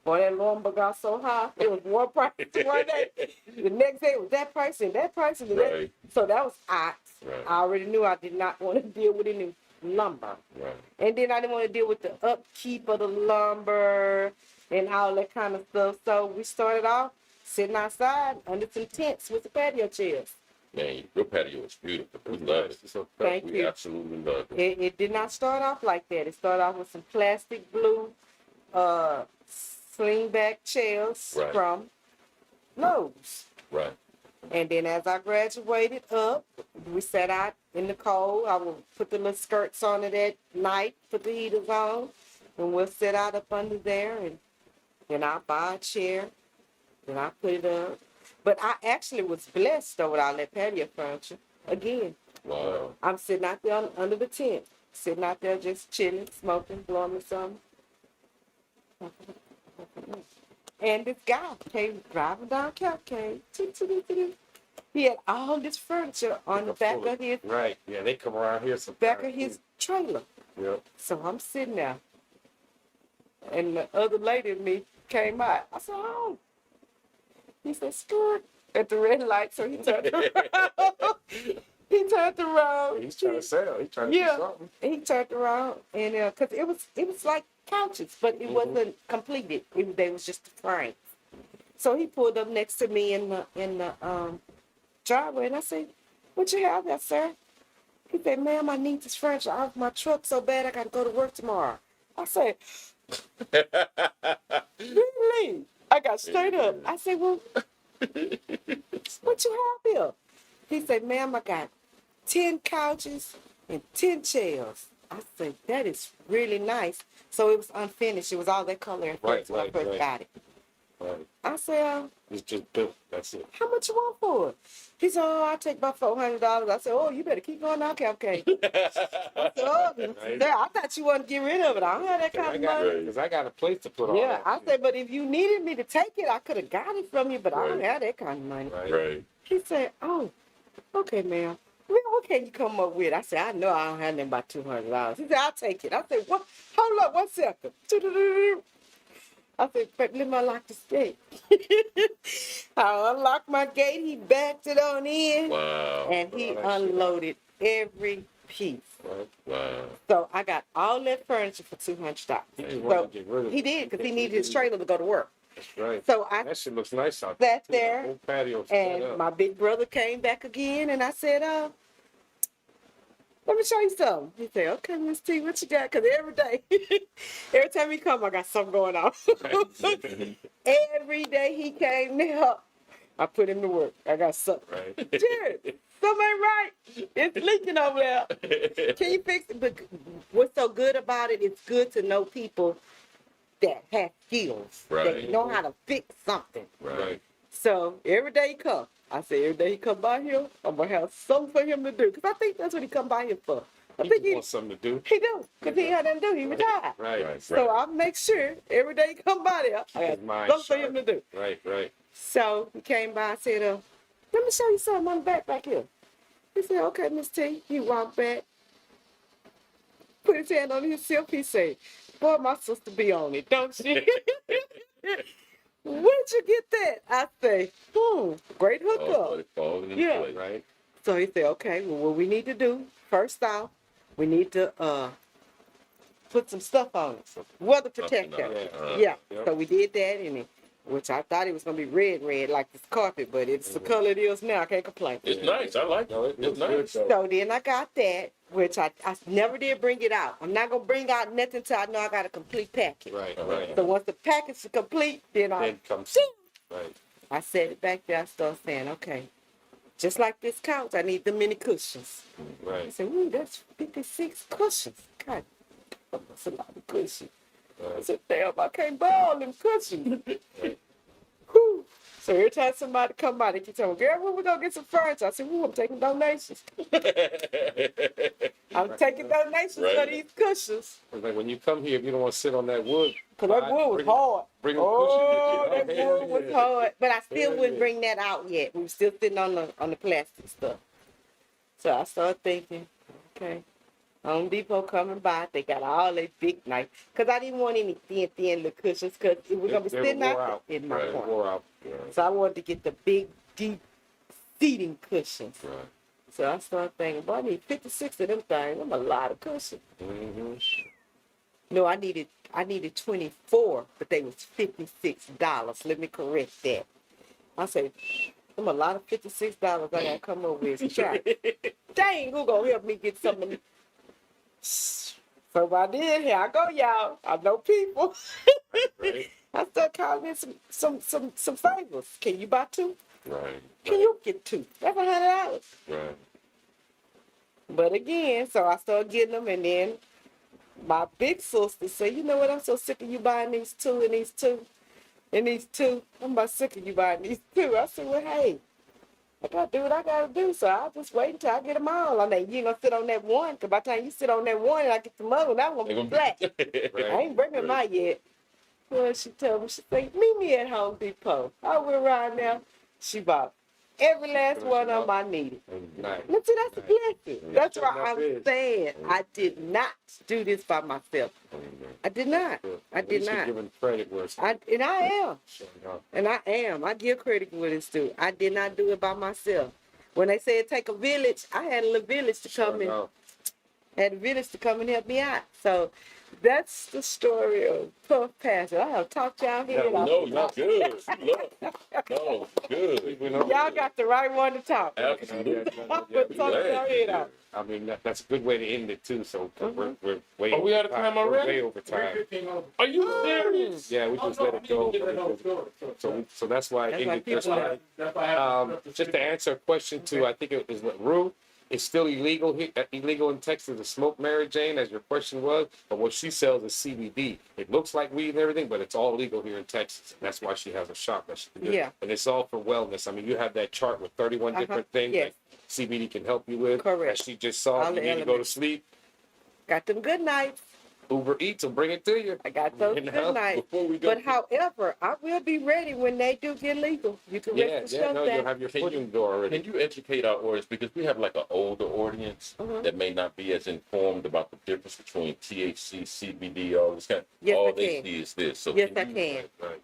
boy, that lumber got so high. It was one price one day. The next day it was that price and that price and that. Right. So that was odd. Right. I already knew I did not want to deal with any lumber. Right. And then I didn't want to deal with the upkeep of the lumber and all that kind of stuff. So we started off sitting outside under some tents with the patio chairs. Man, your patio is beautiful. We love it. So, Thank We you. absolutely love it. It did not start off like that. It started off with some plastic blue slingback chairs Right. from Lowe's. Right. And then as I graduated up, we sat out in the cold. I would put the little skirts on it at night, put the heaters on, and we'll sit out up under there. And then I buy a chair, and I put it up. But I actually was blessed though with all that patio furniture. Again, Wow. I'm sitting out there under the tent, sitting out there just chilling, smoking, blowing me something. And this guy came driving down Calcade. He had all this furniture on the back of his Right. Yeah, they come around here sometimes. back of his trailer. Yep. So I'm sitting there, and the other lady and me came out. I said, "Oh." He said, "Skirt," at the red light. So he turned around. He turned around. He's trying to sell. He's trying to Yeah. do something. He turned around, and because it was like couches, but it wasn't completed. They was just a frame. So he pulled up next to me in the driveway, and I said, "What you have there, sir?" He said, "Ma'am, I need this furniture out of my truck so bad I gotta go to work tomorrow." I said, "Really?" I got straight up. I said, "Well, what you have here?" He said, "Ma'am, I got 10 couches and 10 chairs." I said, "That is really nice." So it was unfinished. It was all that color at Right, first when I right, first right. got it. Right. I said, It's just built. That's it. "How much you want for it?" He said, "Oh, I'll take about $400. I said, "Oh, you better keep going now, okay." I said, "Oh, Right. there, I thought you wanted to get rid of it. I don't have that kind I of got, money." because I got a place to put all Yeah, that. I said, "But if you needed me to take it, I could have got it from you, but I don't Right. have that kind of money." Right. Right. He said, "Oh, okay, ma'am. Well, what can you come up with?" I said, "I know I don't have nothing about $200. He said, "I'll take it." I said, "What? Hold up 1 second." I said, "But let me unlock this gate." I unlocked my gate. He backed it on in, Wow. and he All that shit. unloaded every piece. Right. Wow. So I got all that furniture for $200. He just So wanted to get rid of he it. did because he needed his trailer to go to work. That's right. So I That shit looks nice out sat there. too. there, That whole patio set and up. my big brother came back again, and I said, let me show you something. He said, okay, Miss T, what you got? Because every day, every time he come, I got something going on. Every day he came now, I put him to work. I got something. Right. Jared, something ain't right. It's leaking over there. Can you fix it? But what's so good about it, it's good to know people that have skills, that Right. know how to fix something. Right. So every day he come, I say every day he come by here, I'm gonna have something for him to do. Because I think that's what he come by here for. I He think just wants something to do. he do. Because he had nothing to do. He retired. Right. Right. So I make sure every day he come by there, I His have mind something for him to do. Right. Right. So he came by and said, let me show you something on the back here. He said, okay, Miss T. He walked back, put his hand on his hip. He said, boy, my sister be on it, don't she? Where'd you get that? I say, great All hookup. started falling into Yeah. place. Right. So he said, okay, well, what we need to do, first off, we need to put some stuff on it. Weather Something protector. on it. Yeah. Yep. So we did that, and which I thought it was going to be red like this carpet, but it's the color it is now. I can't complain. It's nice. I like No, it. it It's looks good nice. though. So then I got that, which I never did bring it out. I'm not going to bring out nothing until I know I got a complete package. Right. Uh-huh. So Right. once the package is complete, then Then comes. Right. I set it back there. I started saying, okay, just like this couch, I need the many cushions. I Right. said, ooh, that's 56 cushions. God, that's a lot of cushions. I Right. said, damn, I can't buy all them cushions. Right. Whew. So every time somebody come by, they keep telling me, girl, when we gonna get some furniture? I said, ooh, I'm taking donations. I'm taking donations for Right. these cushions. It's like when you come here, if you don't want to sit on that wood, Because that wood was bring- hard. bring a Oh, cushion. that wood was hard. But I still Yeah, wouldn't yeah. bring that out yet. We were still sitting on the plastic stuff. So I started thinking, okay, Home Depot coming by. They got all they big nice. Because I didn't want any thin little cushions because we're going to be They were sitting wore out out. in my Right. corner. Wore out. So I wanted to get the big, deep seating cushions. Right. So I started thinking, boy, I need 56 of them things. Them a lot of cushions. Mm-hmm. No, I needed 24, but they was $56. Let me correct that. I said, I'm a lot of $56 I gotta come up with. Try. Dang, who gonna help me get some of them? So I did. Here I go, y'all. I know people. Right. I started calling in some favors. Can you buy two? Right. Can you get two? That's $100. Right. But again, so I started getting them, and then my big sister said, you know what, I'm so sick of you buying these two and these two and these two. I'm about sick of you buying these two. I said, well, hey, I got to do what I got to do, so I'll just wait until I get them all. I mean, you ain't going to sit on that one, because by the time you sit on that one and I get the other one, that one going to be flat. I ain't bringing them out yet. Well, she told me, she said, meet me at Home Depot. I went around there. She bought every last one of them I needed. Nice. Look, see, that's a blessing. That's Sure why enough I'm is. saying I did not do this by myself. I did not. I At did least you're not. giving credit where it's And I am. showing up. And I am. I give credit where it's due. I did not do it by myself. When they said take a village, I had a little village to come in. Sure Had a village to come and help me out. So that's the story of Puff Passion. I have talked y'all head off. No, not good. Look. No, good. We know. Y'all got the right one to talk. Absolutely. I'm Yeah, gonna talk y'all head off. I mean, that's a good way to end it too. So 'cause we're way. Are we over out of time We're already? way over time. Are you serious? Yeah, we just let it go. So that's why. That's why Ingrid, that's people why. Just to answer a question to, I think it is Rue. It's still illegal illegal in Texas to smoke Mary Jane, as your question was. But what she sells is CBD. It looks like weed and everything, but it's all legal here in Texas. And that's why she has a shop that she can do. Yeah. And it's all for wellness. I mean, you have that chart with 31 different things Yes. that CBD can help you with. Correct. That she just saw. All You the need to go to elements. sleep. Got them good nights. Uber Eats will bring it to you. I got those You know, good nights. Before we go, But however, I will be ready when they do get legal. You can Yeah, rest yeah, assured no, you'll that. have your Can foot you- in the door already. can you educate our audience, because we have like an older audience Mhm. that may not be as informed about the difference between THC, CBD, all this kind. Yes, all I they can. see is this. So Yes, can I you- can. Right.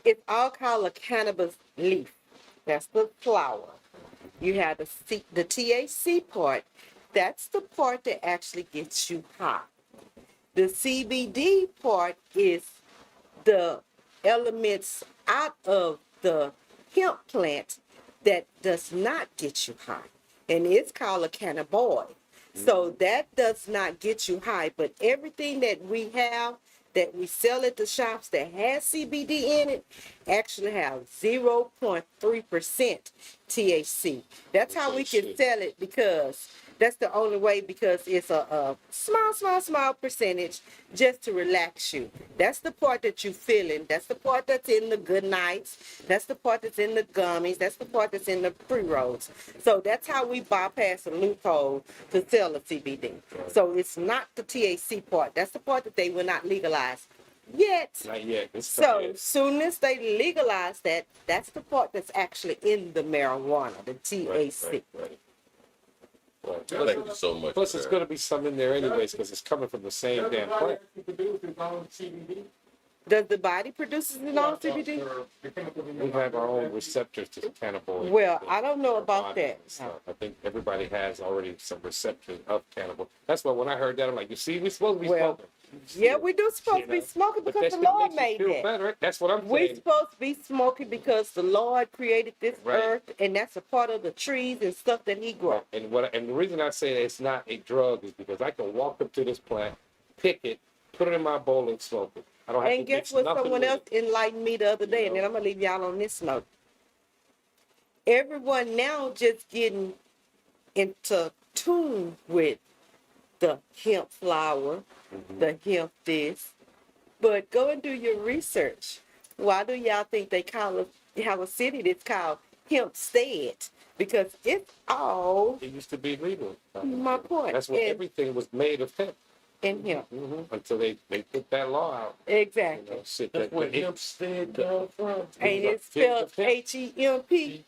It's all called a cannabis leaf. That's the flower. You have the THC part. That's the part that actually gets you high. The CBD part is the elements out of the hemp plant that does not get you high. And it's called a cannabinoid. So that does not get you high, but everything that we have that we sell at the shops that has CBD in it actually have 0.3% THC. That's how we can sell it, because that's the only way, because it's a small percentage just to relax you. That's the part that you're feeling. That's the part that's in the good nights. That's the part that's in the gummies. That's the part that's in the pre-rolls. So that's how we bypass a loophole to sell a CBD. So it's not the THC part. That's the part that they will not legalize yet. Not yet. So soon as they legalize that, that's the part that's actually in the marijuana, the THC. Right. Thank you so much. Plus, it's going to be some in there anyways, because it's coming from the same damn plant. Does the body produce its own CBD? We have our own receptors to cannabinoids. Well, I don't know about that. I think everybody has already some receptors of cannabis. That's why when I heard that, I'm like, you see, we're supposed to be smoking. Yeah, we do supposed to be smoking But because that the shit Lord makes you made feel that. better. That's what I'm We're saying. supposed to be smoking because the Lord created this Right. earth, and that's a part of the trees and stuff that He grows. And the reason I say it's not a drug is because I can walk up to this plant, pick it, put it in my bowl, and smoke it. I don't have And to guess mix what? nothing Someone with else it. enlightened me the other day, and then I'm gonna leave y'all on this note. Everyone now just getting into tune with the hemp flower, the hemp this. But go and do your research. Why do y'all think they have a city that's called Hempstead? Because it's all It used to be legal. my point. That's what everything was made of hemp. in hemp. Until they put that law out. Exactly. You know, shit, That's where it- Hempstead come from. And it's Fields spelled of hemp. H-E-M-P.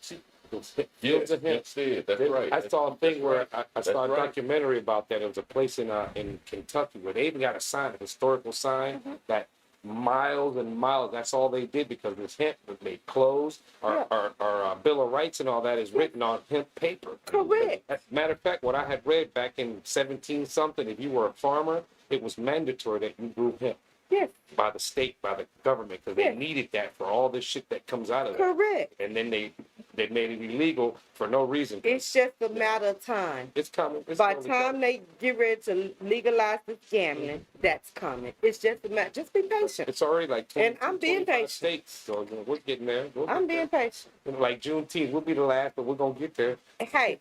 Fields of hemp. Hempstead, that's right. I saw a thing where I That's saw a right. documentary about that. It was a place in Kentucky where they even got a sign, a historical sign that miles and miles. That's all they did because this hemp was made clothes. Our Bill of Rights and all that is written on hemp paper. Correct. As a matter of fact, what I had read back in 17 something, if you were a farmer, it was mandatory that you grew hemp Yes, by the state, by the government, because they Yes. needed that for all this shit that comes out of that. correct. And then they made it illegal for no reason. It's just a matter of time. It's coming. It's By the totally time coming. they get ready to legalize this gambling, that's coming. It's just a matter. Just be patient. It's already like 20, And I'm being 25 patient. states, so you know, we're getting there. I'm being patient. Like Juneteenth, we'll be the last, but we're gonna get there. Hey,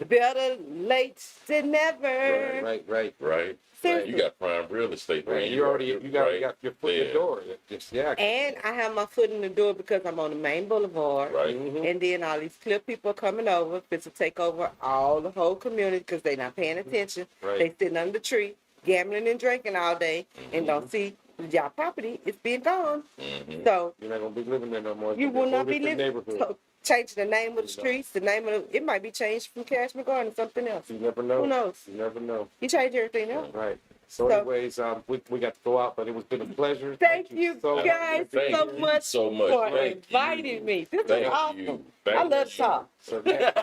better late than never. Right. Right. Seriously. You got prime real estate, man. Right. You got your foot in there. the door. Just And I have my foot in the door because I'm on the main boulevard. Right. And then all these clear people are coming over, fit to take over all the whole community because they're not paying attention. Right. They sitting under the tree, gambling and drinking all day, and don't see y'all property is being gone. So You're not gonna be living there no more. you It's gonna will be a not be different living. neighborhood. So, changing the name of the streets, the name of it might be changed from Cashmere Garden to something else. You never know. Who knows? You never know. You change everything else. Right. So, So- anyways, we got to go out, but it was been a pleasure. Thank you so guys Thank so you much so much. for Thank inviting you. me. This is Thank awesome. you. I Thank love you. talk. So that's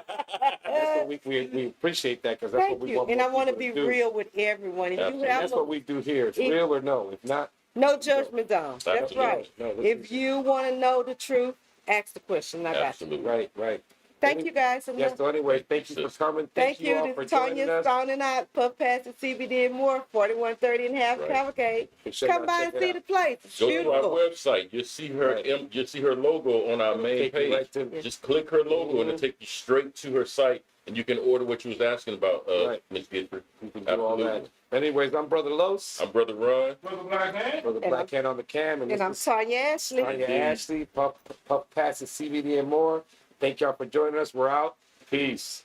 what we appreciate that because that's Thank what we you. want. And I more want to people be do. real with everyone. If you Absolutely. have That's what we do here. It's If- real or no. If not, no judgment zone. That's Absolutely. right. No, this If is- you want to know the truth, ask the question. I got you. Absolutely. right. Thank you guys so Yes. much. So anyway, thank you for coming. Thank you. all This for is joining Tonya us. sounding out, Puff Pass and CBD and more, 4130 and half Right. Cavalcade. Make sure Come y'all by check and it see out. the place. It's Go to our beautiful. website. You'll see her. Right. You'll see her logo on our main Take you page. right to- Just click her logo and it'll take you straight to her site, and you can order what you was asking about, Right. Ms. Gifford. You can do all that. Anyways, I'm Brother Los. I'm Brother Ron. Brother And Black Hand on the cam. And I'm this is Tonya Ashley. Tonya Ashley, Puff Passes, CBD and more. Thank y'all for joining us. We're out. Peace.